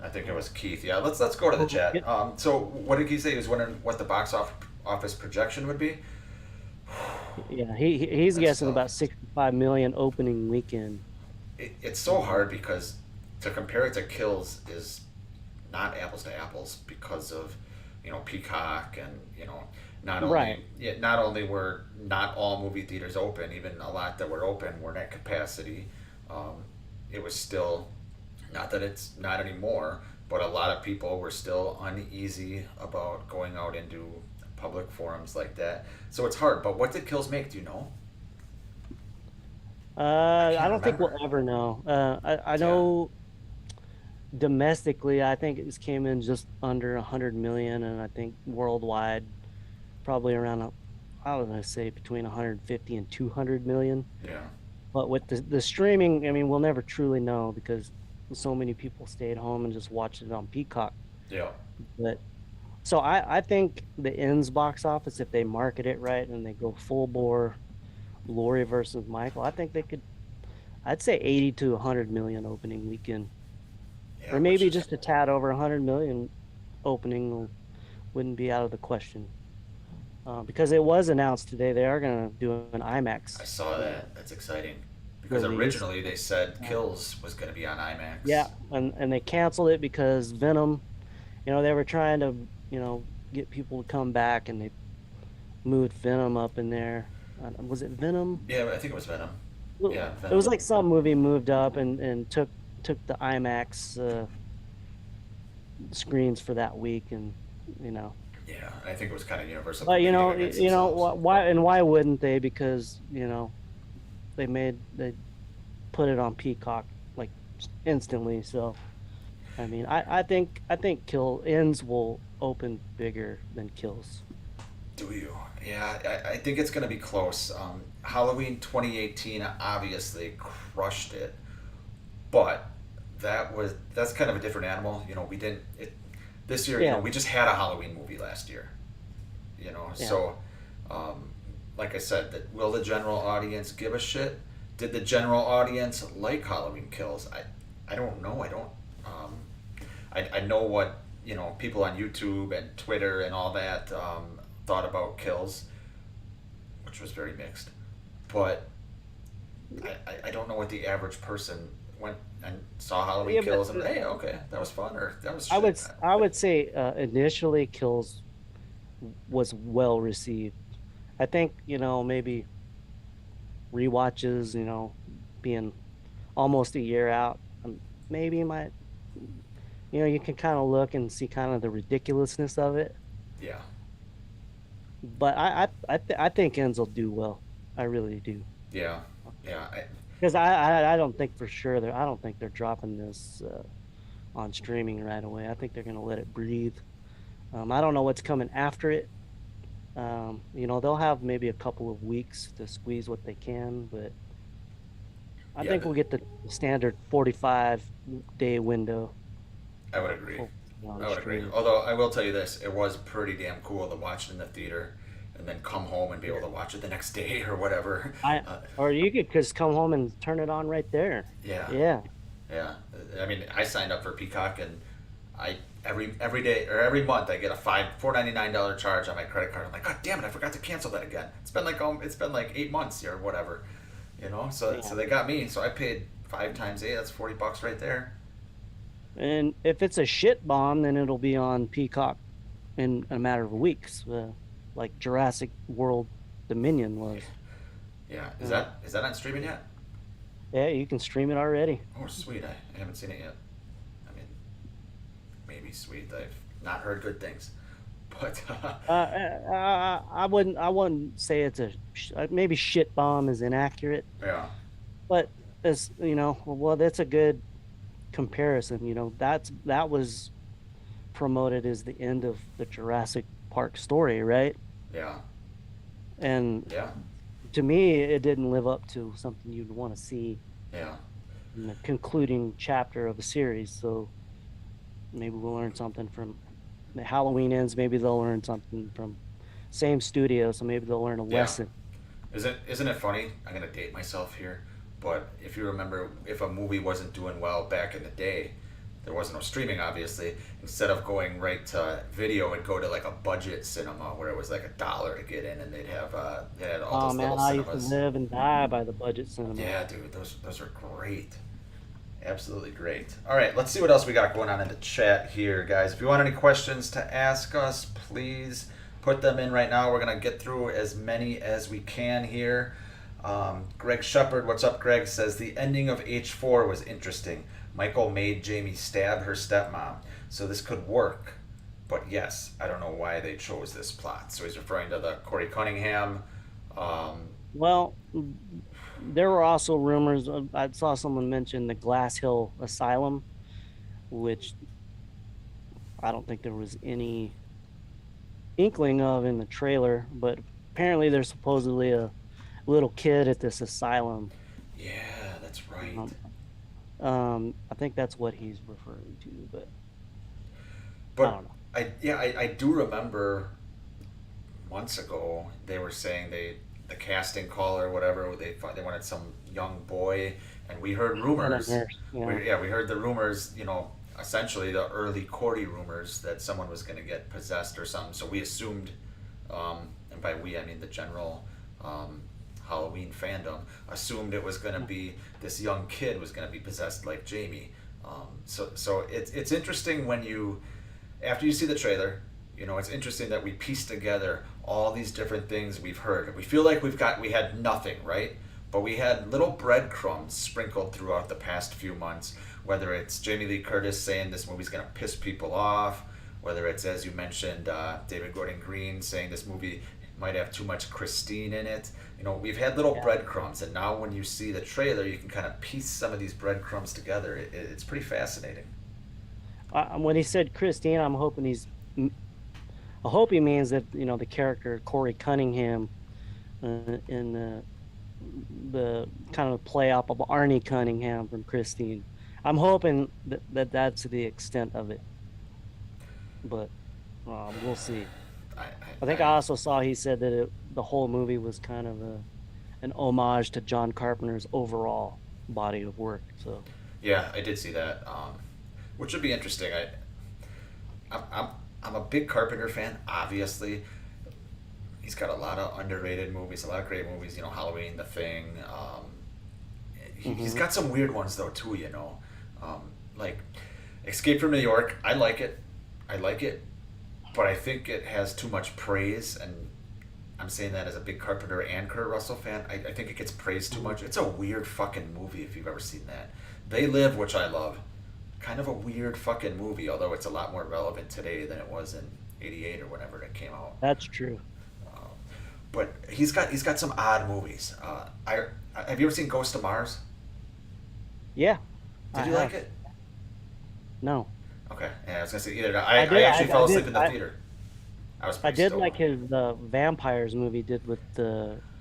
I think it was Keith. Yeah, let's go to the chat. So what did he say? He was wondering what the office projection would be. Yeah, he's That's guessing tough. about 65 million opening weekend. It's so hard because to compare it to Kills is not apples to apples because of Peacock and not only Right. not only were not all movie theaters open, even a lot that were open weren't at capacity. It was still not that it's not anymore, but a lot of people were still uneasy about going out into public forums like that. So it's hard. But what did Kills make? Do you know? I I can't don't think we'll remember. ever know. I Yeah. know domestically, I think it just came in just under 100 million, and I think worldwide, probably around, I was gonna say between 150 and 200 million. Yeah. But with the streaming, I mean, we'll never truly know because so many people stayed home and just watched it on Peacock. Yeah. But so I think the ends box office, if they market it right and they go full bore, Lori versus Michael, I think they could. I'd say 80 to 100 million opening weekend, Yeah. or Which maybe is just a tad over 100 million opening wouldn't be out of the question. Because it was announced today they are going to do an I IMAX saw that. That's exciting. Because release. originally they said Kills was going to be on Yeah, IMAX. and they canceled it because Venom, they were trying to, get people to come back, and they moved Venom up in there. Was it Venom? Yeah, I think it was Venom. Well, Yeah, it was Venom. like some movie moved up and took the IMAX screens for that week, and you know, Yeah, I think it was kind of universal but competing against themselves. why wouldn't they? Because they put it on Peacock like instantly. So I mean, I think Kill Ends will open bigger than Kills. Do you? Yeah, I think it's going to be close. Halloween 2018 obviously crushed it, but that's kind of a different animal. We didn't this year. Yeah, We just had a Halloween movie last year. yeah. So like I said, that will the general audience give a shit? Did the general audience like Halloween Kills? I don't know. I don't. I know what people on YouTube and Twitter and all that thought about Kills, which was very mixed. But I don't know what the average person went and saw Halloween Yeah, but Kills and hey, okay, that was fun, or that was I would shit. I would say initially Kills was well received. I think, maybe rewatches, being almost a year out, maybe might, you can kind of look and see kind of the ridiculousness of it. Yeah, But I think Ends will do well. I really do. yeah, yeah. Because I don't think for sure I don't think they're dropping this on streaming right away. I think they're going to let it breathe. I don't know what's coming after it. They'll have maybe a couple of weeks to squeeze what they can, but I Yeah, think we'll get the standard 45-day window I would agree. on I would agree. streaming. Although I will tell you this, it was pretty damn cool to watch it in the theater and then come home and be able to watch it the next day or whatever. I Uh, or you could just come home and turn it on right there. yeah, Yeah. yeah. I mean, I signed up for Peacock and I every day or every month I get a $4.99 charge on my credit card. I'm like, God damn it, I forgot to cancel that again. It's been like 8 months or whatever, So Yeah. they got me. So I paid 5 times 8. That's $40 right there. And if it's a shit bomb, then it'll be on Peacock in a matter of weeks, like Jurassic World Dominion was. Yeah, Uh, is that on streaming yet? yeah, you can stream it already. Oh, sweet. I haven't seen it yet. I mean, maybe sweet. I've not heard good things, but I wouldn't say it's maybe shit bomb is inaccurate, yeah, but as well, that's a good comparison. That was promoted as the end of the Jurassic Park story, right? yeah, And yeah, to me, it didn't live up to something you'd want to see yeah, in the concluding chapter of a series. So maybe we'll learn something from the Halloween Ends. Maybe they'll learn something from same studio, so maybe they'll learn a Yeah. lesson. Isn't it funny? I'm gonna date myself here, but if you remember, if a movie wasn't doing well back in the day, there wasn't no streaming, obviously. Instead of going right to video, it'd go to like a budget cinema where it was like $1 to get in, and they had all Oh those man, little I used to cinemas. live and die by the budget cinema. Yeah, dude, those are great. Absolutely great. All right, let's see what else we got going on in the chat here, guys. If you want any questions to ask us, please put them in right now. We're going to get through as many as we can here. Greg Shepard, what's up, Greg, says the ending of H4 was interesting. Michael made Jamie stab her stepmom, so this could work. But yes, I don't know why they chose this plot. So he's referring to the Corey Cunningham. Well, there were also rumors. I saw someone mention the Glass Hill Asylum, which I don't think there was any inkling of in the trailer, but apparently there's supposedly a little kid at this asylum. Yeah, that's right. I think that's what he's referring to, but But I don't know. I do remember months ago they were saying the casting call or whatever they wanted some young boy, and we heard rumors. And a nurse, yeah. We heard the rumors. Essentially the early Cordy rumors that someone was going to get possessed or something. So we assumed, and by we I mean the general Halloween fandom, assumed it was going to be this young kid was going to be possessed like Jamie. So it's interesting when you, after you see the trailer, it's interesting that we piece together all these different things we've heard. We feel like we had nothing, right? But we had little breadcrumbs sprinkled throughout the past few months, whether it's Jamie Lee Curtis saying this movie's going to piss people off, whether it's, as you mentioned, David Gordon Green saying this movie might have too much Christine in it. We've had little breadcrumbs, and now when you see the trailer, you can kind of piece some of these breadcrumbs together. It's pretty fascinating. When he said Christine, I hope he means that the character Corey Cunningham in the kind of play up of Arnie Cunningham from Christine. I'm hoping that's the extent of it, but we'll see. I think I also saw he said that the whole movie was kind of an homage to John Carpenter's overall body of work. So yeah, I did see that, which would be interesting. I'm a big Carpenter fan. Obviously, he's got a lot of underrated movies, a lot of great movies. Halloween, The Thing. He's got some weird ones though too. Like Escape from New York. I like it, but I think it has too much praise, and I'm saying that as a big Carpenter and Kurt Russell fan. I think it gets praised too much. It's a weird fucking movie if you've ever seen that. They Live, which I love. Kind of a weird fucking movie, although it's a lot more relevant today than it was in '88 or whenever it came out. that's true. But he's got some odd movies. Have you ever seen Ghost of Mars? Yeah. Did you like it? No. Okay, yeah, I was gonna say either. I did- actually I fell did- asleep in the I- theater. I was. I pretty did stoned. like his vampires movie did with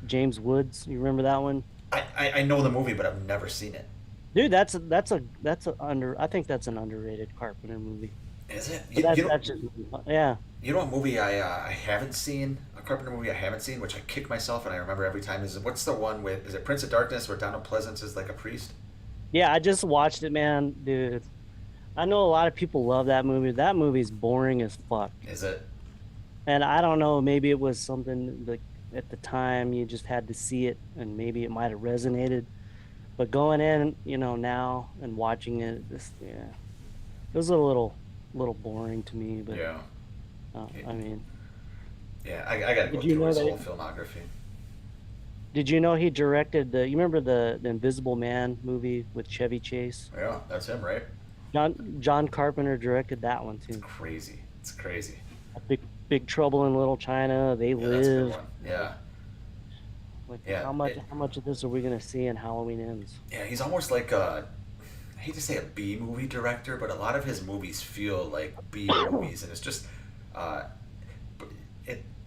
James Woods. You remember that one? I know the movie, but I've never seen it. Dude, that's I think that's an underrated Carpenter movie. Is it? But You know, that's just yeah. you know what movie I haven't seen? A Carpenter movie I haven't seen, which I kick myself and I remember every time. What's the one with? Is it Prince of Darkness where Donald Pleasance is like a priest? Yeah, I just watched it, man, dude. I know a lot of people love that movie. That movie's boring as fuck. Is it? And I don't know, maybe it was something like at the time you just had to see it and maybe it might have resonated. But going in, now and watching it, it was a little boring to me, but Yeah. I mean, Yeah, I gotta go Did you through know his that- whole filmography. did you know he directed you remember the Invisible Man movie with Chevy Chase? Yeah, that's him, right? John Carpenter directed that one too. Crazy. It's crazy. Big Trouble in Little China, They Yeah, that's a good Live. one. Yeah. Like Yeah, how much of this are we gonna see in Halloween Ends? Yeah, he's almost like I hate to say a B movie director, but a lot of his movies feel like B movies, and it's just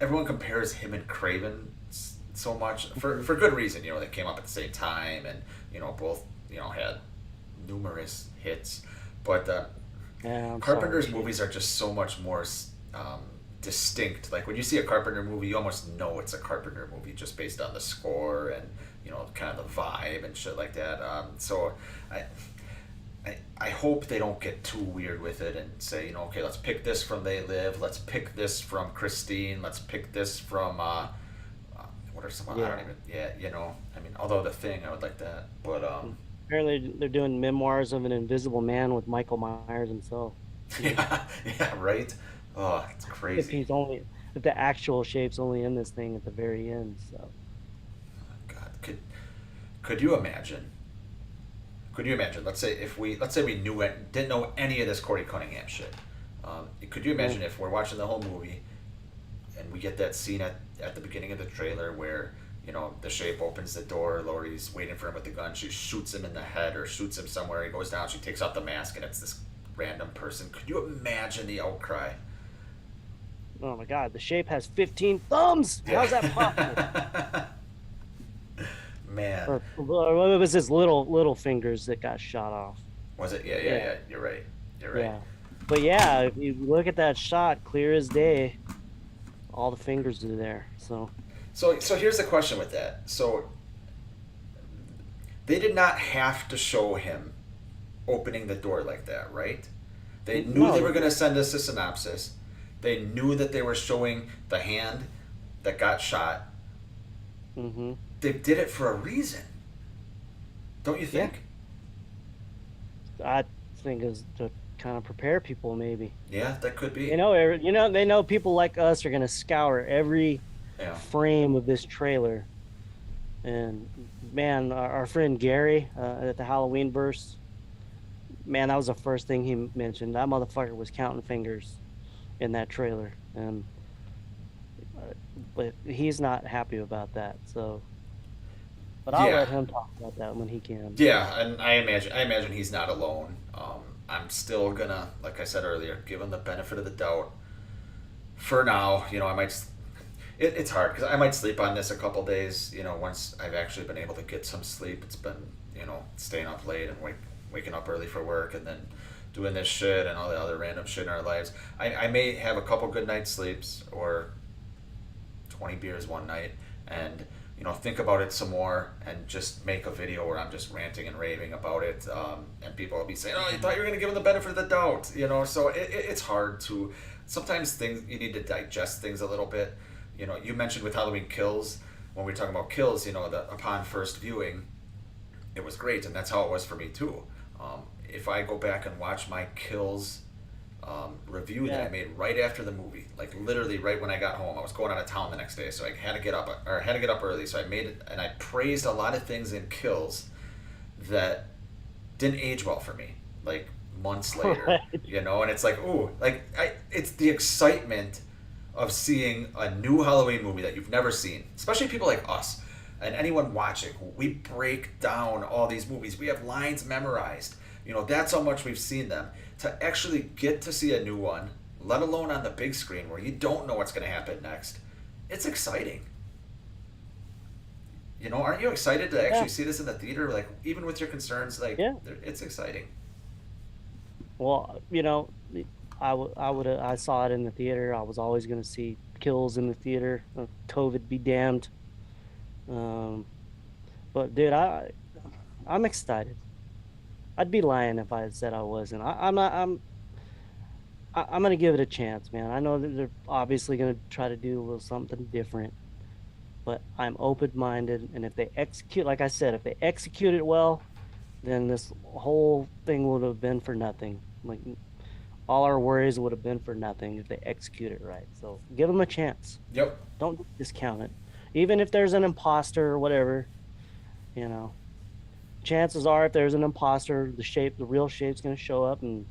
everyone compares him and Craven so much for good reason. They came up at the same time, and both had numerous hits, but Yeah, I'm Carpenter's sorry. movies are just so much more distinct. Like when you see a Carpenter movie, you almost know it's a Carpenter movie just based on the score and kind of the vibe and shit like that. So I. I hope they don't get too weird with it and say, okay, let's pick this from They Live, let's pick this from Christine, let's pick this from what are some? I don't even. Yeah, I mean, although The Thing, I would like that, but Apparently, they're doing memoirs of an invisible man with Michael Myers himself. yeah, right. Oh, it's crazy. If the actual shape's only in this thing at the very end. So, God, could you imagine? Could you imagine? Let's say we didn't know any of this Corey Cunningham shit. Could you imagine if we're watching the whole movie and we get that scene at the beginning of the trailer where the shape opens the door, Laurie's waiting for him with the gun, she shoots him in the head or shoots him somewhere, he goes down, she takes off the mask and it's this random person. Could you imagine the outcry? Oh my God, the shape has 15 thumbs. Yeah. How's that possible? Man. Or it was his little fingers that got shot off. Was it? Yeah. You're right. Yeah. But yeah, if you look at that shot, clear as day, all the fingers are there. So here's the question with that. So they did not have to show him opening the door like that, right? They knew they were going to send us a synopsis. They knew that they were showing the hand that got shot. Mm-hmm. They did it for a reason. Don't you think? I think it's to kind of prepare people, maybe. Yeah, that could be. They know people like us are gonna scour every frame of this trailer. And man, our friend Gary at the Halloween verse, man, that was the first thing he mentioned. That motherfucker was counting fingers in that trailer, and but he's not happy about that. So. But I'll let him talk about that when he can. Yeah, and I imagine he's not alone. I'm still gonna, like I said earlier, give him the benefit of the doubt. For now, I might. It's hard because I might sleep on this a couple days. Once I've actually been able to get some sleep. It's been, staying up late and waking up early for work and then doing this shit and all the other random shit in our lives. I may have a couple good night sleeps or 20 beers one night and. Think about it some more and just make a video where I'm just ranting and raving about it. And people will be saying, oh, you thought you were going to give them the benefit of the doubt. So it's hard to, sometimes you need to digest things a little bit. You mentioned with Halloween Kills, when we were talking about Kills, upon first viewing, it was great. And that's how it was for me too. If I go back and watch my Kills review that I made right after the movie, like literally right when I got home. I was going out of town the next day, so I had to get up early. So I made it, and I praised a lot of things in Kills that didn't age well for me, like months later. Right. And it's like, ooh, it's the excitement of seeing a new Halloween movie that you've never seen, especially people like us and anyone watching. We break down all these movies. We have lines memorized. That's how much we've seen them. To actually get to see a new one, let alone on the big screen where you don't know what's going to happen next, it's exciting. Aren't you excited to actually see this in the theater? Like, even with your concerns, it's exciting. Well, I saw it in the theater. I was always going to see Kills in the theater. COVID be damned. But dude, I'm excited. I'd be lying if I said I wasn't. I'm gonna give it a chance, man. I know that they're obviously gonna try to do a little something different, but I'm open-minded, and if they execute, like I said, if they execute it well, then this whole thing would have been for nothing. Like, all our worries would have been for nothing if they execute it right. So give them a chance. Yep. Don't discount it, even if there's an imposter or whatever. Chances are, if there's an imposter, the real shape's gonna show up and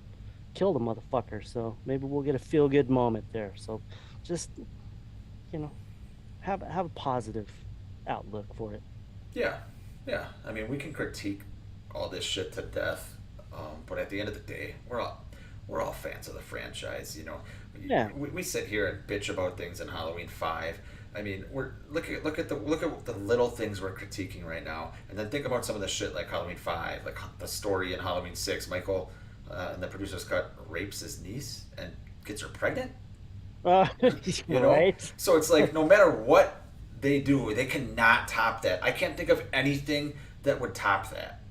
kill the motherfucker. So maybe we'll get a feel-good moment there. So just, have a positive outlook for it. Yeah. I mean, we can critique all this shit to death, but at the end of the day, we're all fans of the franchise. Yeah. We sit here and bitch about things in Halloween 5. I mean, look at the little things we're critiquing right now, and then think about some of the shit like Halloween 5, like the story in Halloween 6. Michael, in the producer's cut, rapes his niece and gets her pregnant. You know, right. so it's like no matter what they do, they cannot top that. I can't think of anything that would top that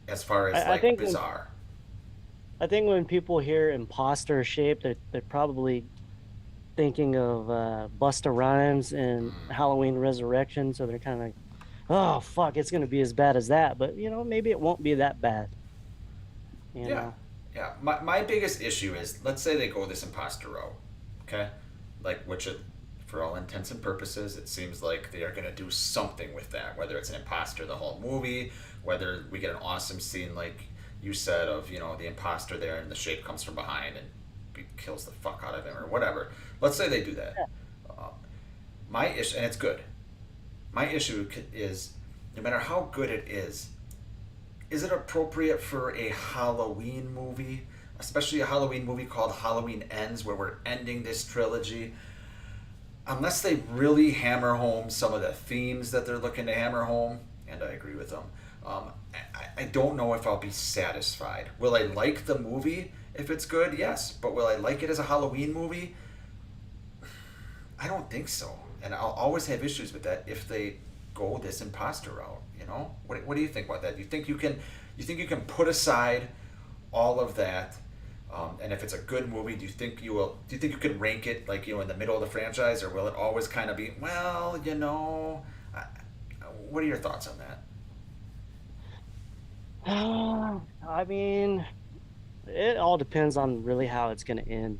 as far as I like think bizarre. I think when people hear imposter shape, they're probably thinking of Busta Rhymes and Halloween Resurrection, so they're kind of like, oh fuck, it's gonna be as bad as that. But maybe it won't be that bad. You Yeah, know. yeah. My biggest issue is, let's say they go this imposter route, okay? Like, which it, for all intents and purposes, it seems like they are going to do something with that. Whether it's an imposter the whole movie, whether we get an awesome scene like you said of, the imposter there and the shape comes from behind and kills the fuck out of him or whatever. Let's say they do that. Uh, my issue, and it's good. My issue is, no matter how good it is it appropriate for a Halloween movie, especially a Halloween movie called Halloween Ends, where we're ending this trilogy? Unless they really hammer home some of the themes that they're looking to hammer home, and I agree with them, I don't know if I'll be satisfied. Will I like the movie if it's good? Yes. But will I like it as a Halloween movie? I don't think so. And I'll always have issues with that if they go this imposter route. What do you think about that? You think you can put aside all of that, and if it's a good movie, do you think you can rank it like in the middle of the franchise, or will it always kind of be, well, what are your thoughts on that? I mean, it all depends on really how it's gonna end.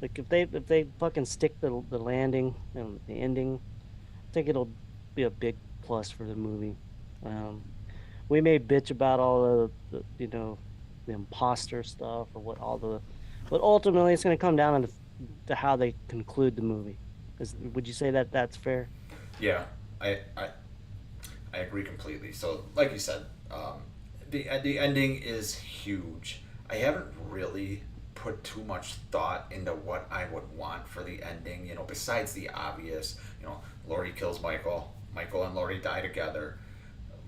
Like if they fucking stick the landing and the ending, I think it'll be a big plus for the movie. Um, we may bitch about all the imposter stuff or but ultimately it's gonna come down to how they conclude the movie. Would you say that that's fair? Yeah, I agree completely. So, like you said, the ending is huge. I haven't really put too much thought into what I would want for the ending. Besides the obvious. Laurie kills Michael. Michael and Laurie die together.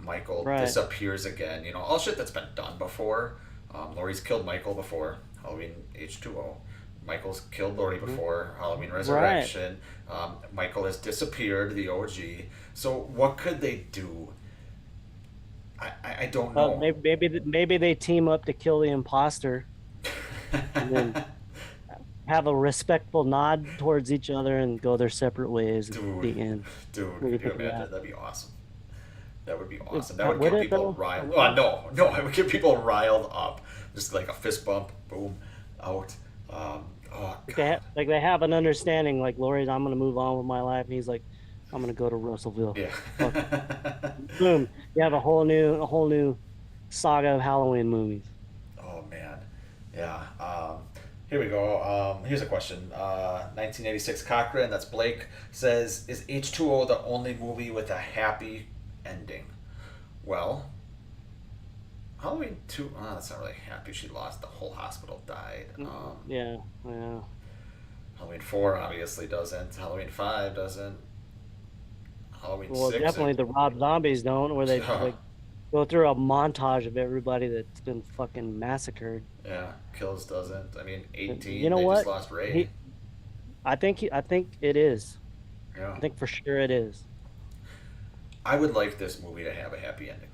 Michael Right. disappears again. All shit that's been done before. Laurie's killed Michael before Halloween H2O. Michael's killed Laurie before Halloween Resurrection. Michael has disappeared, the OG. So what could they do? I don't know. Maybe they team up to kill the imposter and then have a respectful nod towards each other and go their separate ways at the end. Dude, What do you could you think of imagine? that? That'd be awesome. That would be awesome. That would Would get it, people though? riled. Oh, no, I would get people riled up. Just like a fist bump, boom, out. Oh God. Like they have an understanding. Like Lori's, I'm gonna move on with my life, and he's like, I'm gonna go to Russellville. Yeah. Fuck. Boom. You have a whole new saga of Halloween movies. Oh man. Yeah. Here we go. Here's a question. 1986 Cochran, that's Blake, says, is H2O the only movie with a happy ending? Well, Halloween 2, that's not really happy. She lost, the whole hospital died. Yeah, yeah. Halloween 4 obviously doesn't. Halloween 5 doesn't. Halloween Well, 6. definitely the Rob Zombies don't, where they Yeah. like go through a montage of everybody that's been fucking massacred. Yeah, Kills doesn't. I mean, 18, You know they what? just lost Ray. I think it is. Yeah. I think for sure it is. I would like this movie to have a happy ending.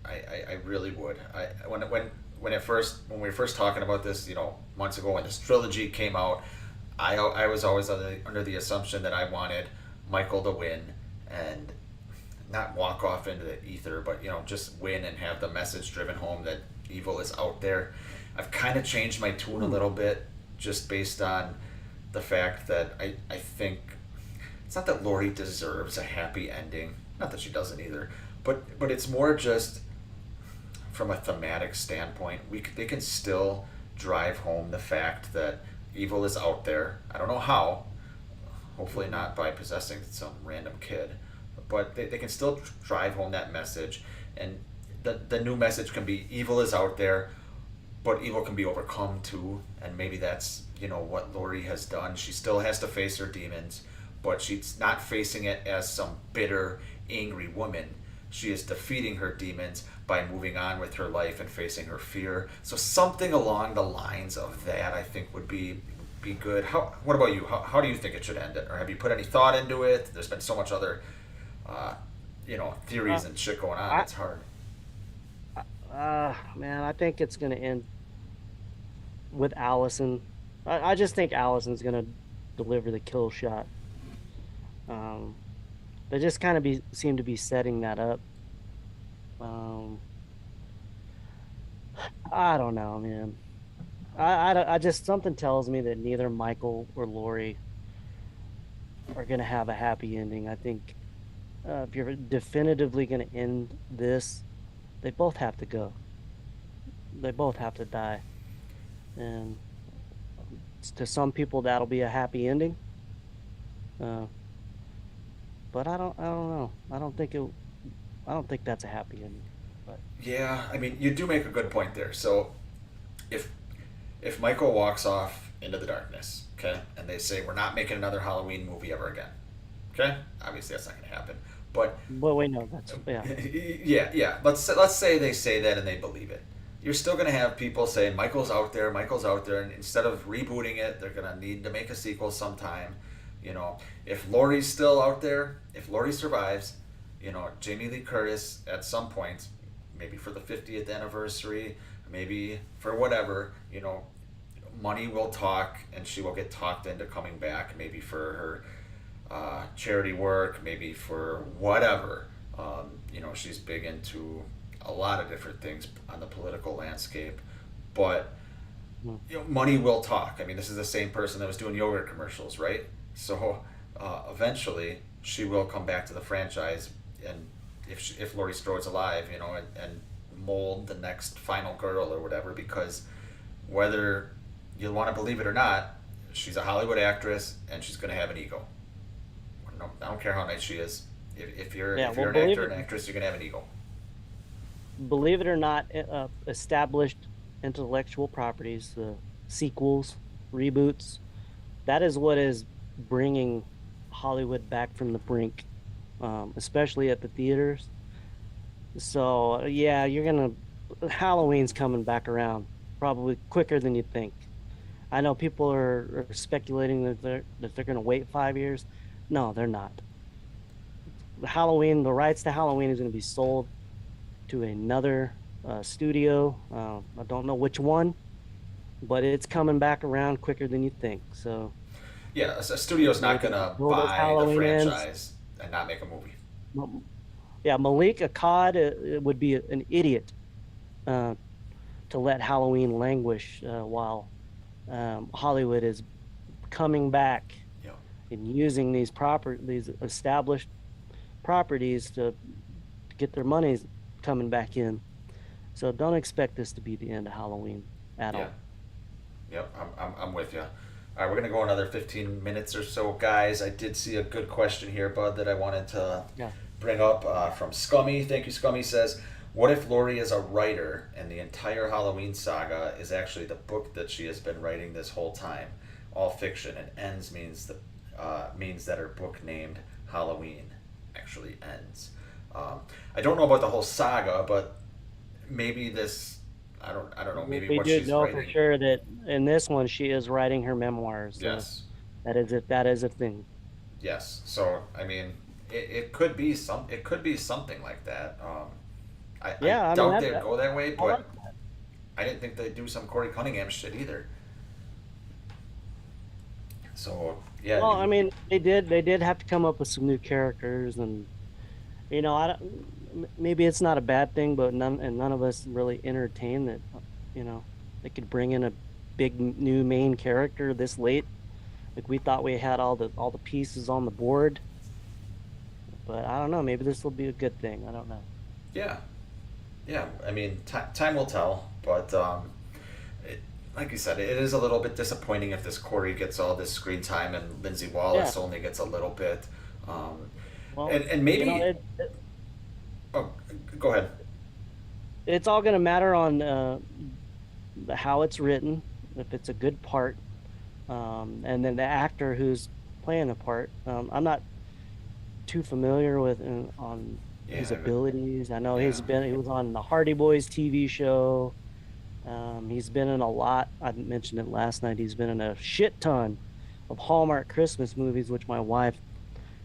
I really would. When we were first talking about this, months ago when this trilogy came out, I was always under the assumption that I wanted Michael to win and not walk off into the ether, but just win and have the message driven home that evil is out there. I've kind of changed my tune a little bit just based on the fact that I think it's not that Laurie deserves a happy ending, not that she doesn't either, but it's more just from a thematic standpoint. They can still drive home the fact that evil is out there. I don't know how. Hopefully not by possessing some random kid, but they can still drive home that message, and the new message can be evil is out there, but evil can be overcome too, and maybe that's what Laurie has done. She still has to face her demons, but she's not facing it as some bitter, angry woman. She is defeating her demons by moving on with her life and facing her fear. So something along the lines of that, I think, would be be good. What about you? How do you think it should end? Or have you put any thought into it? There's been so much other, theories and shit going on. I, It's hard. Man, I think it's gonna end with Allison. I just think Allison's gonna deliver the kill shot. Um, they just kind of seem to be setting that up. Um, I don't know, man. I just something tells me that neither Michael or Lori are gonna have a happy ending. I think if you're definitively gonna end this, they both have to go. They both have to die, and to some people that'll be a happy ending. Uh, but I don't know. I don't think that's a happy ending. But Yeah, I mean, you do make a good point there. So, if Michael walks off into the darkness, okay, and they say we're not making another Halloween movie ever again, okay, obviously that's not going to happen. But we know that's yeah, yeah. Let's say they say that and they believe it. You're still going to have people saying Michael's out there, and instead of rebooting it, they're going to need to make a sequel sometime. If Laurie's still out there, if Laurie survives, Jamie Lee Curtis at some point, maybe for the 50th anniversary, maybe for whatever, money will talk, and she will get talked into coming back, maybe for her charity work, maybe for whatever. She's big into a lot of different things on the political landscape, but money will talk. I mean, this is the same person that was doing yogurt commercials, right? So eventually she will come back to the franchise, and if Laurie Strode's alive, and mold the next final girl or whatever, because whether you want to believe it or not, she's a Hollywood actress and she's going to have an ego. I don't care how nice she is. If you're an actor or an actress, you're going to have an ego. Believe it or not, established intellectual properties, sequels, reboots, that is what is bringing Hollywood back from the brink, especially at the theaters. So yeah, Halloween's coming back around probably quicker than you think. I know people are speculating that they're going to wait 5 years. No, they're not. The rights to Halloween is going to be sold to another studio. I don't know which one, but it's coming back around quicker than you think. So yeah, a studio's not going to buy the franchise and not make a movie. Yeah, Malik Akkad would be an idiot to let Halloween languish while Hollywood is coming back and using these established properties to get their money coming back in. So don't expect this to be the end of Halloween at all. Yep, I'm with you. All right, we're gonna go another 15 minutes or so, guys. I did see a good question here, Bud, that I wanted to bring up from Scummy. Thank you, Scummy. Says, what if Laurie is a writer and the entire Halloween saga is actually the book that she has been writing this whole time, all fiction, and ends means that her book named Halloween actually ends. I don't know about the whole saga, but maybe this. I don't know. Maybe what she's writing. We do know for sure that in this one she is writing her memoirs. Yes. That is a thing. Yes. So I mean, it could be something like that. I doubt they'd go that way, but I didn't think they'd do some Corey Cunningham shit either. So yeah. Well, I mean, they did have to come up with some new characters, and maybe it's not a bad thing, but none of us really entertain that. They could bring in a big new main character this late. Like, we thought we had all the pieces on the board, but I don't know. Maybe this will be a good thing. I don't know. Yeah. I mean, time will tell, but like you said, it is a little bit disappointing if this Corey gets all this screen time and Lindsay Wallace only gets a little bit. And maybe. Oh, go ahead. It's all going to matter on how it's written, if it's a good part, and then the actor who's playing the part. I'm not too familiar with his abilities. I know he was on the Hardy Boys TV show. He's been in a lot. I mentioned it last night. He's been in a shit ton of Hallmark Christmas movies, which my wife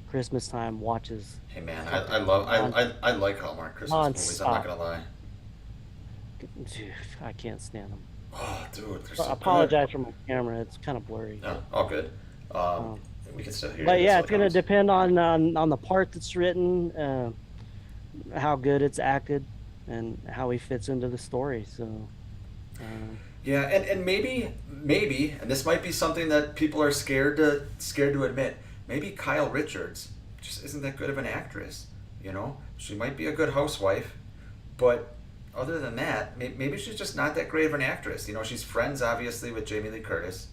Christmas time watches Hey man, fucking I like Hallmark Christmas movies. I'm not non-stop. gonna lie. Dude, I can't stand them. Oh, dude, they're I so good. apologize for my camera. It's kind of blurry. No, all good. Um, We can still hear but you. yeah, So it's it gonna helps. depend on the part that's written, how good it's acted, and how he fits into the story. So, um, Yeah, and maybe, and this might be something that people are scared to admit. Maybe Kyle Richards just isn't that good of an actress. You know, she might be a good housewife, but other than that, maybe she's just not that great of an actress. You know, she's friends obviously with Jamie Lee Curtis,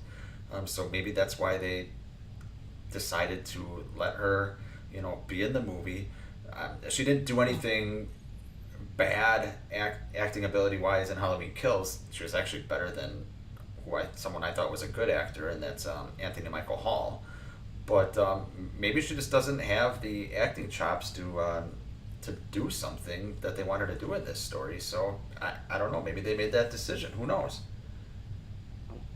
so maybe that's why they decided to let her, be in the movie. She didn't do anything bad acting ability wise in Halloween Kills. She was actually better than someone I thought was a good actor, and that's Anthony Michael Hall. But maybe she just doesn't have the acting chops to do something that they wanted to do in this story. So I don't know. Maybe they made that decision. Who knows?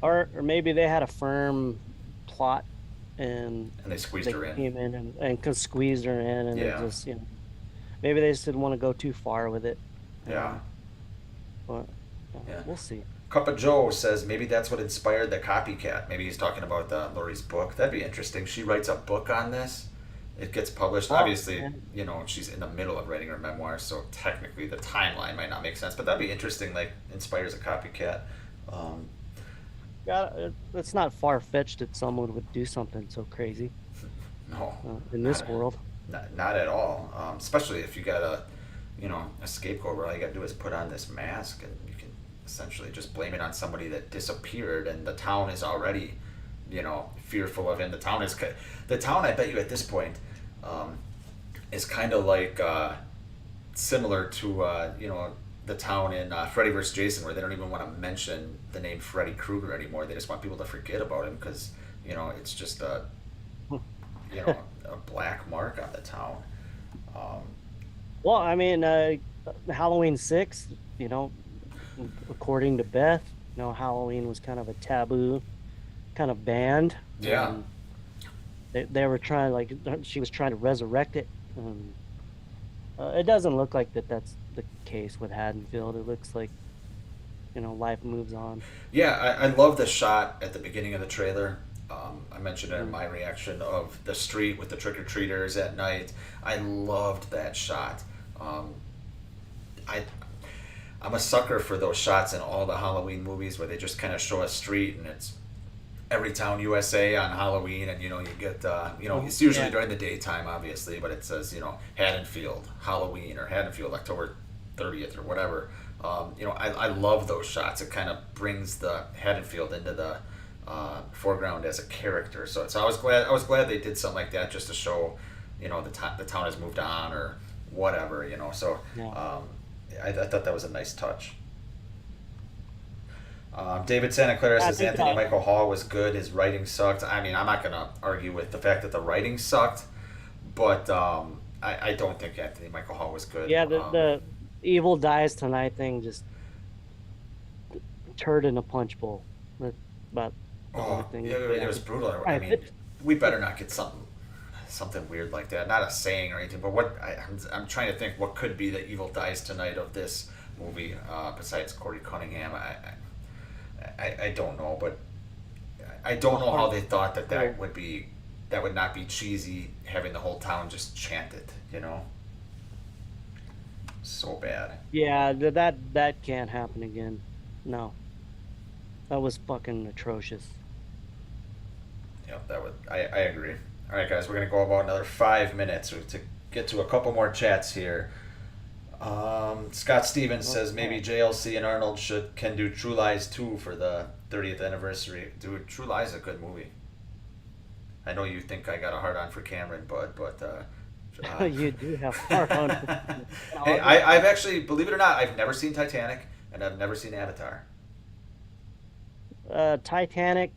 or maybe they had a firm plot, and And they squeezed they her in. came in and could squeeze her in, and it Yeah. just maybe they just didn't want to go too far with it. Yeah. But Yeah. we'll see. Cup of Joe says maybe that's what inspired the copycat. Maybe he's talking about Lori's book. That'd be interesting. She writes a book on this. It gets published. Oh, Obviously, yeah. she's in the middle of writing her memoir, so technically the timeline might not make sense. But that'd be interesting. Like inspires a copycat. Um, Yeah, it's not far fetched that someone would do something so crazy no, in not, this world. not at all. Especially if you got a scapegoat where all you got to do is put on this mask, and you can essentially just blame it on somebody that disappeared, and the town is already, fearful of him. The town. I bet you at this point, is kind of like similar to the town in Freddy vs. Jason, where they don't even want to mention the name Freddy Krueger anymore. They just want people to forget about him because it's just a black mark on the town. Um, Well, I mean, Halloween 6, according to Beth, Halloween was kind of a taboo kind of banned. Yeah. They were trying, like, she was trying to resurrect it. It doesn't look like that's the case with Haddonfield. It looks like, life moves on. Yeah, I love the shot at the beginning of the trailer. I mentioned it in my reaction of the street with the trick or treaters at night. I loved that shot. I'm a sucker for those shots in all the Halloween movies where they just kind of show a street and it's every town USA on Halloween, and you get it's usually Yeah. during the daytime, obviously, but it says Haddonfield Halloween or Haddonfield October 30th or whatever. I love those shots. It kind of brings the Haddonfield into the foreground as a character. So I was glad they did something like that just to show the town has moved on or whatever. So Yeah. I thought that was a nice touch. David Santa Clara I says think Anthony that- Michael Hall was good. His writing sucked. I mean, I'm not going to argue with the fact that the writing sucked, but I don't think Anthony Michael Hall was good. Yeah, the evil dies tonight thing just turd in a punch bowl. That's about the only Oh, thing. yeah, it was brutal. I Right. mean, we better not get something weird like that. Not a saying or anything, but I'm trying to think what could be the evil dies tonight of this movie besides Corey Cunningham. I don't know, but I don't know how they thought that would not be cheesy having the whole town just chant it. So bad. Yeah, that can't happen again. No. That was fucking atrocious. Yep, I agree. All right, guys, we're gonna go about another 5 minutes to get to a couple more chats here. Scott Stevens says maybe JLC and Arnold can do True Lies 2 for the 30th anniversary. Dude, True Lies is a good movie. I know you think I got a hard on for Cameron, Bud, but You do have hard on. hey, I've actually, believe it or not, I've never seen Titanic and I've never seen Avatar. Titanic.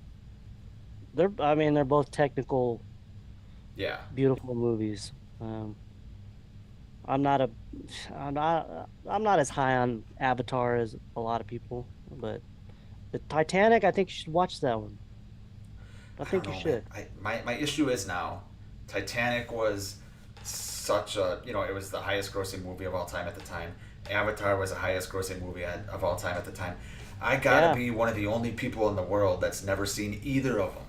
They're both technical, Yeah. beautiful movies. I'm not as high on Avatar as a lot of people. But the Titanic, I think you should watch that one. I I don't think you know, man. should. My issue is now, Titanic was such a, it was the highest grossing movie of all time at the time. Avatar was the highest grossing movie of all time at the time. I gotta Yeah, be one of the only people in the world that's never seen either of them,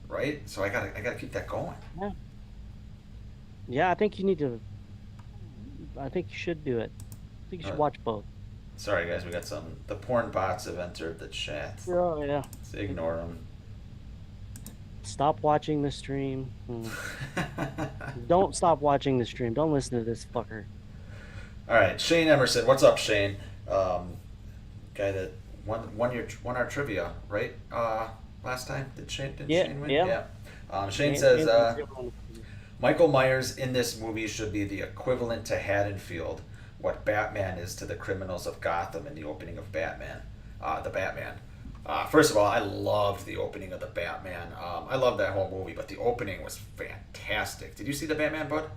right? So I gotta keep that going. yeah, yeah. I think you need to. I think you should do it. I think you Uh, should watch both. Sorry guys, we got some. The porn bots have entered the chat. Oh yeah. So ignore them. Stop watching the stream. Don't stop watching the stream. Don't listen to this fucker. All right, Shane Emerson. What's up, Shane? Guy that won our trivia, right? Last time did Yeah, Shane win? yeah. Yeah. Shane And- says and- Michael Myers in this movie should be the equivalent to Haddonfield, what Batman is to the criminals of Gotham in the opening of Batman, the Batman. First of all, I loved the opening of the Batman. I loved that whole movie, but the opening was fantastic. Did you see the Batman, bud?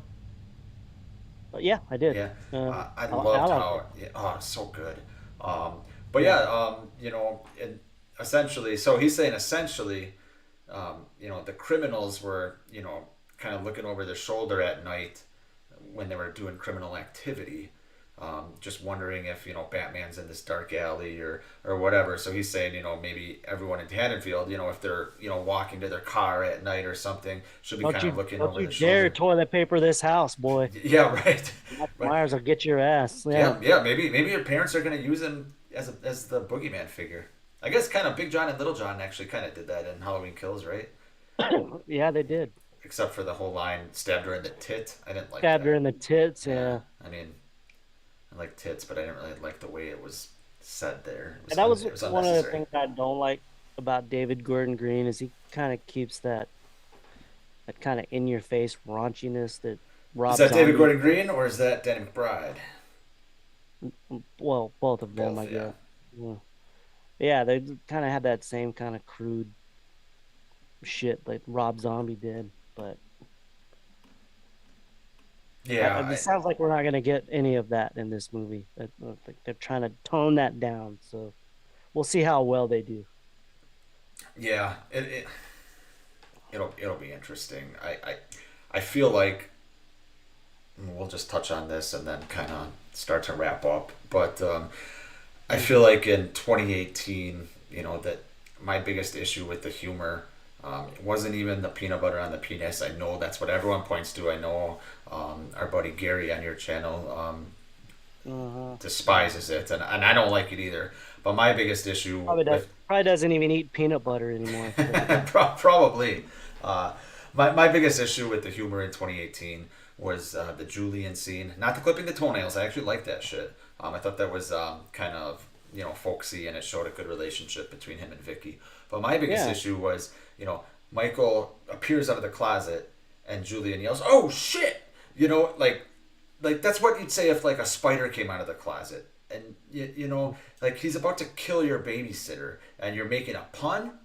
Yeah, I did. Yeah, I I loved liked how. Yeah, oh, it's so good. But yeah, essentially, so he's saying essentially, the criminals were, kind of looking over their shoulder at night when they were doing criminal activity, just wondering if Batman's in this dark alley or whatever. So he's saying maybe everyone in Haddonfield, if they're walking to their car at night or something, should be Don't kind you of looking don't over you their dare shoulder. toilet paper this house, boy. Yeah, right. Mike Right. Myers will get your ass. Yeah, Yeah. yeah. Maybe your parents are gonna use him as the boogeyman figure. I guess kind of Big John and Little John actually kind of did that in Halloween Kills, right? Yeah, they did. Except for the whole line "stabbed her in the tit." I didn't like Stabbed that. her in the tits. Yeah. I mean, I like tits, but I didn't really like the way it was said there. And that was It was one of the unnecessary. things I don't like about David Gordon Green is he kind of keeps that kind of in your face raunchiness that Rob Is that Zombie. David Gordon Green or is that Danny McBride? Well, both of them, Both, I yeah. guess. Yeah, they kind of had that same kind of crude shit like Rob Zombie did, but Yeah, it sounds like we're not gonna get any of that in this movie. I think they're trying to tone that down, so we'll see how well they do. yeah. It'll be interesting. I feel like we'll just touch on this and then kind of start to wrap up. But I feel like in 2018, that my biggest issue with the humor, it wasn't even the peanut butter on the penis. I know that's what everyone points to. I know our buddy Gary on your channel despises it, and I don't like it either. But my biggest issue Probably doesn't even eat peanut butter anymore. Probably. My biggest issue with the humor in 2018 was the Julian scene. Not the clipping the toenails. I actually liked that shit. I thought that was kind of folksy, and it showed a good relationship between him and Vicky. But my biggest Yeah. issue was Michael appears out of the closet and Julian yells, "Oh shit!" Like that's what you'd say if like a spider came out of the closet, and like he's about to kill your babysitter, and you're making a pun.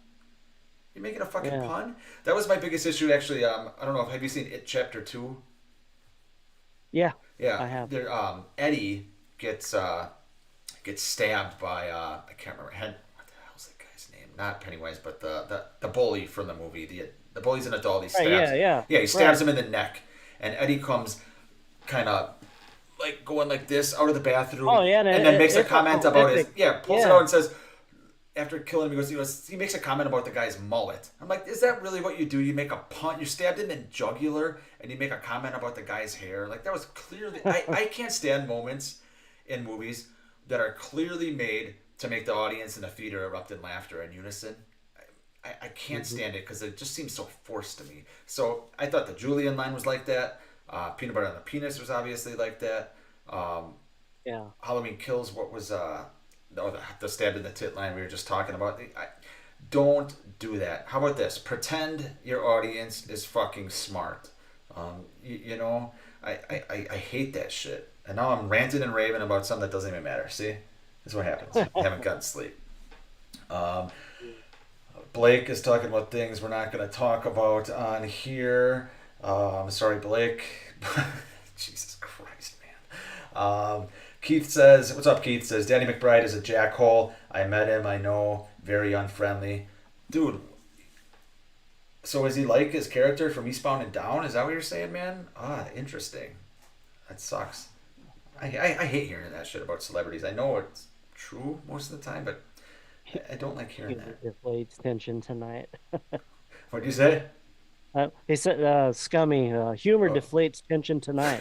You're making a fucking Yeah. pun. That was my biggest issue, actually. I don't know. Have you seen It Chapter 2? Yeah, Yeah, I have. There, Eddie gets stabbed by I can't remember. What the hell's that guy's name? Not Pennywise, but the bully from the movie. The bully's an adult. He stabs. yeah. Yeah, he stabs Right. him in the neck, and Eddie comes, kind of like going like this out of the bathroom. Oh, yeah, and then makes a it's comment about his horrific. pulls it Yeah. out and says. After killing him, he makes a comment about the guy's mullet. I'm like, is that really what you do? You make a pun. You stabbed him in jugular, and you make a comment about the guy's hair. Like that was clearly. I can't stand moments in movies that are clearly made to make the audience in the theater erupt in laughter in unison. I can't stand it because it just seems so forced to me. So I thought the Julian line was like that. Peanut butter on the penis was obviously like that. Yeah. Halloween Kills. What was the stab in the tit line we were just talking about? Don't do that. How about this? Pretend your audience is fucking smart. I hate that shit. And now I'm ranting and raving about something that doesn't even matter. See? That's what happens. I haven't gotten sleep. Blake is talking about things we're not going to talk about on here. Sorry, Blake. Jesus Christ, man. Keith says, "What's up?" Keith says, "Danny McBride is a jackhole. I met him. I know, very unfriendly, dude." So is he like his character from Eastbound and Down? Is that what you're saying, man? Ah, interesting. That sucks. I hate hearing that shit about celebrities. I know it's true most of the time, but I don't like hearing Humor that. deflates tension tonight. What do you say? He said, "Scummy, humor Oh. deflates tension tonight."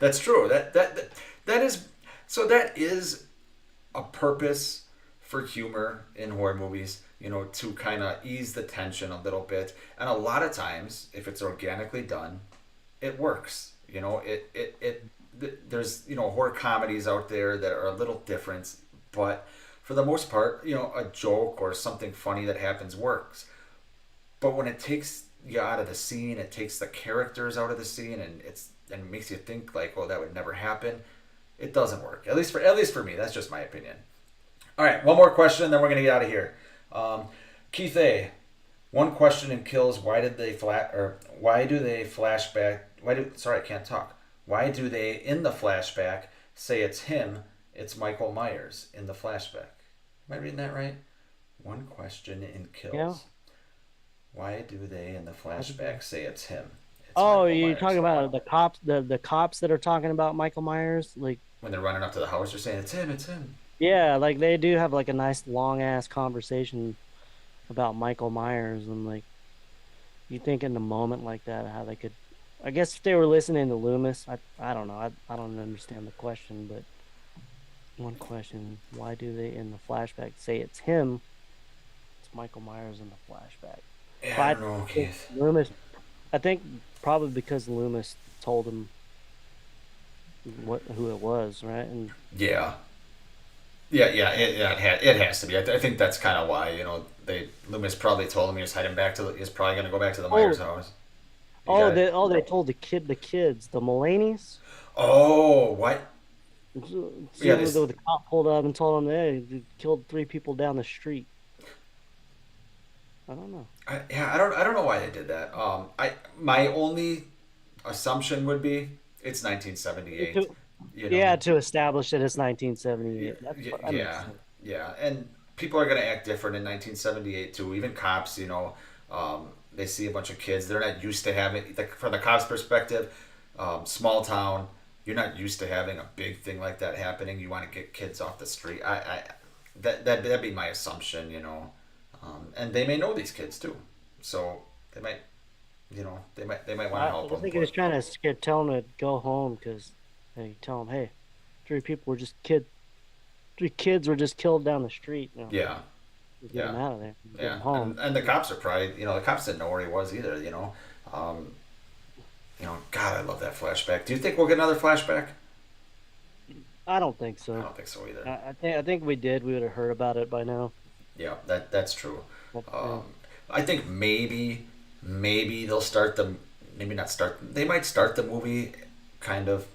That's true. That is so. That is a purpose for humor in horror movies. You know, to kind of ease the tension a little bit. And a lot of times, if it's organically done, it works. You know, there's horror comedies out there that are a little different, but for the most part, a joke or something funny that happens works. But when it takes you out of the scene, it takes the characters out of the scene, and it makes you think like, well, that would never happen. It doesn't work. At least for me, that's just my opinion. All right, one more question, then we're gonna get out of here. Keith A. One question in Kills. Why do they flashback? Sorry, I can't talk. Why do they in the flashback say it's him? It's Michael Myers in the flashback. Am I reading that right? One question in Kills. Yeah. Why do they in the flashback say it's him? It's Oh, Michael you're Myers. talking about the cops, the cops that are talking about Michael Myers? Like, When they're running up to the house, they're saying it's him. It's him. yeah, like they do have like a nice long ass conversation about Michael Myers, and like you think in a moment like that how they could. I guess if they were listening to Loomis, I don't know. I don't understand the question, but one question: why do they in the flashback say it's him? It's Michael Myers in the flashback. Yeah, I But don't know, I think Keith. Loomis, I think probably because Loomis told him who it was, right? And Yeah, yeah. It has to be. I think that's kind of why Loomis probably told him he was heading back he's probably gonna go back to the Myers oh, house. You got it. they told the kids, the Mulaney's. Oh, what? See, Yeah, this. the cop pulled up and told him, "Hey, you killed three people down the street." I don't know. I don't know why they did that. My only assumption would be it's 1978. To, You yeah, know, to establish that it's yeah, 1978. That makes yeah, sense. yeah, and people are gonna act different in 1978 too. Even cops, they see a bunch of kids. They're not used to having, like, from the cops' perspective, small town. You're not used to having a big thing like that happening. You want to get kids off the street. That'd be my assumption. And they may know these kids too, so they might, they might want to help I them. think he was trying to tell him to go home because they tell him, "Hey, three kids were just killed down the street. Yeah, Get yeah. them out of there, get Yeah, them home." and the cops are probably, the cops didn't know where he was either. Um, God, I love that flashback. Do you think we'll get another flashback? I don't think I so. don't think so either. I think we did. We would have heard about it by now. Yeah, that's true. But, Um, I think maybe they'll start the, maybe not start. They might start the movie kind of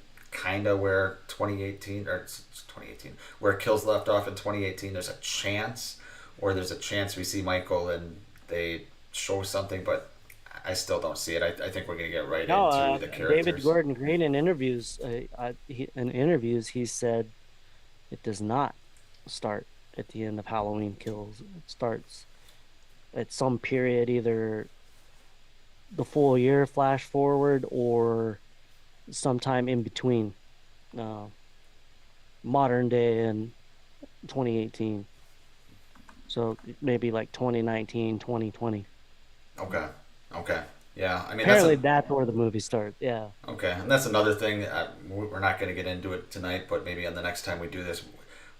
where 2018, or it's 2018, where Kills left off in 2018. There's a chance, or there's a chance we see Michael and they show something, but I still don't see it. I think we're gonna get right no, into the David characters. Gordon Green in interviews, he said it does not start at the end of Halloween Kills. It starts at some period, either the full year flash forward or sometime in between uh, modern day and 2018. So maybe like 2019, 2020. Okay, okay, yeah. I mean, Apparently that's where the movie starts. Yeah. okay, and that's another thing. We're not going to get into it tonight, but maybe on the next time we do this,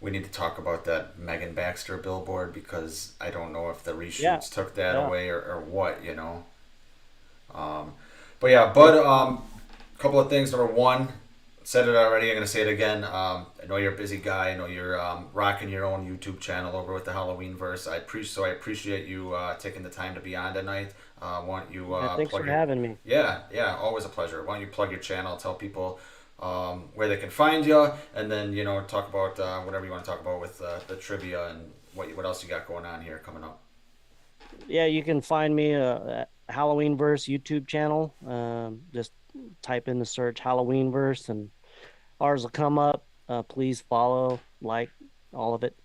we need to talk about that Megan Baxter billboard, because I don't know if the reshoots Yeah. took that Yeah. away, or what. But yeah, but couple of things. Number one, said it already. I'm gonna say it again. I know you're a busy guy. I know you're rocking your own YouTube channel over with the Halloween verse. I appreciate you taking the time to be on tonight. Want you Yeah, thanks plug for your, having me. yeah, yeah, always a pleasure. Why don't you plug your channel, tell people where they can find you, and then talk about whatever you want to talk about with the trivia and what else you got going on here coming up. Yeah, you can find me at Halloween Verse YouTube channel. Just type in the search Halloween Verse and ours will come up. Please follow, like all of it.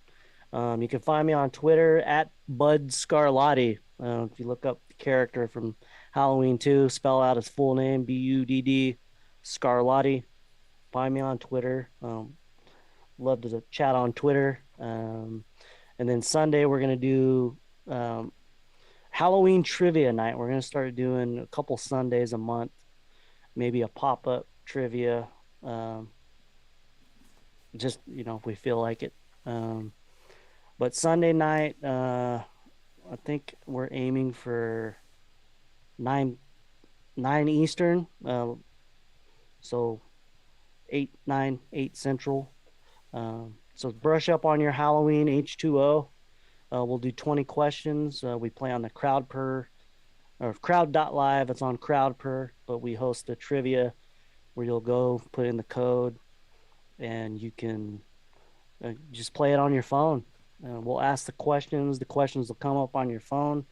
You can find me on Twitter at Bud Scarlatti. If you look up the character from Halloween 2, spell out his full name, Budd Scarlatti. Find me on Twitter. Love to chat on Twitter. And then Sunday, we're going to do Halloween trivia night. We're going to start doing a couple Sundays a month, maybe a pop up trivia. Just, if we feel like it. But Sunday night, I think we're aiming for 9 Eastern. So 8 Central. So brush up on your Halloween H2O. We'll do 20 questions. We play on the crowd.live. It's on CrowdPer, but we host a trivia where you'll go put in the code and you can just play it on your phone. We'll ask the questions. The questions will come up on your phone.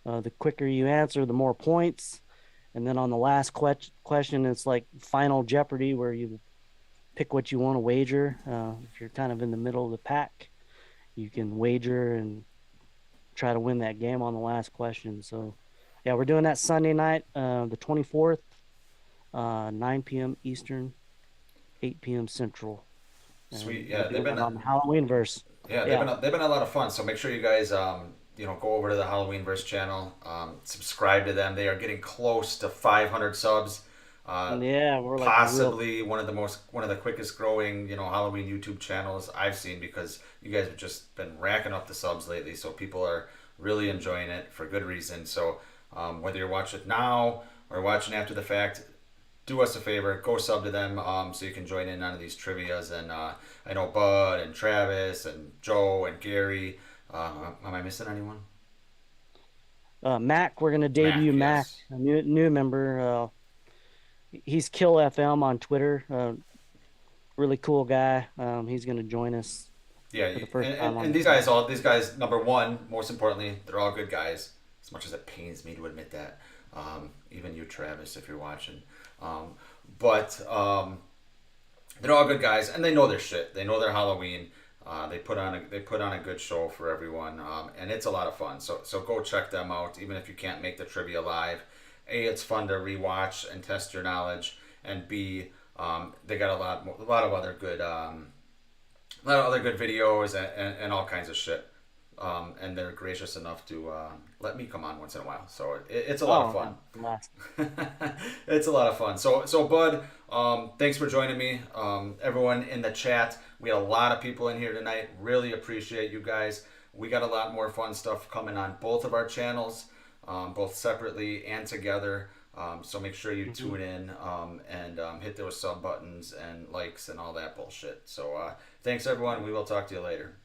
The quicker you answer, the more points. And then on the last question, it's like Final Jeopardy, where you pick what you want to wager. If you're kind of in the middle of the pack, you can wager and try to win that game on the last question. So, yeah, we're doing that Sunday night, the 24th, 9 p.m. Eastern, 8 p.m. Central. Sweet, yeah. They've been on the Halloween verse. Yeah, they've been a lot of fun. So make sure you guys go over to the Halloween Verse channel, subscribe to them. They are getting close to 500 subs. Yeah, we're like possibly one of the quickest growing Halloween YouTube channels I've seen, because you guys have just been racking up the subs lately. So people are really enjoying it for good reason. So whether you're watching it now or watching after the fact, do us a favor, go sub to them so you can join in on these trivias. And I know Bud and Travis and Joe and Gary. Am I missing anyone? Mac, we're gonna debut Mac, yes. a new member. He's Kill FM on Twitter. Really cool guy. He's gonna join us. Yeah, for the first time and these guys, number one, most importantly, they're all good guys. As much as it pains me to admit that, even you, Travis, if you're watching, but they're all good guys, and they know their shit. They know their Halloween. They put on a good show for everyone, and it's a lot of fun. So go check them out, even if you can't make the trivia live. A, it's fun to rewatch and test your knowledge, and B, they got a lot of other good videos and all kinds of shit. And they're gracious enough to let me come on once in a while. So it's a lot of fun. It's a lot of fun. So Bud, thanks for joining me. Everyone in the chat, we had a lot of people in here tonight. Really appreciate you guys. We got a lot more fun stuff coming on both of our channels, both separately and together. So make sure you tune in and hit those sub buttons and likes and all that bullshit. So thanks everyone. We will talk to you later.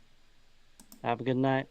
Have a good night.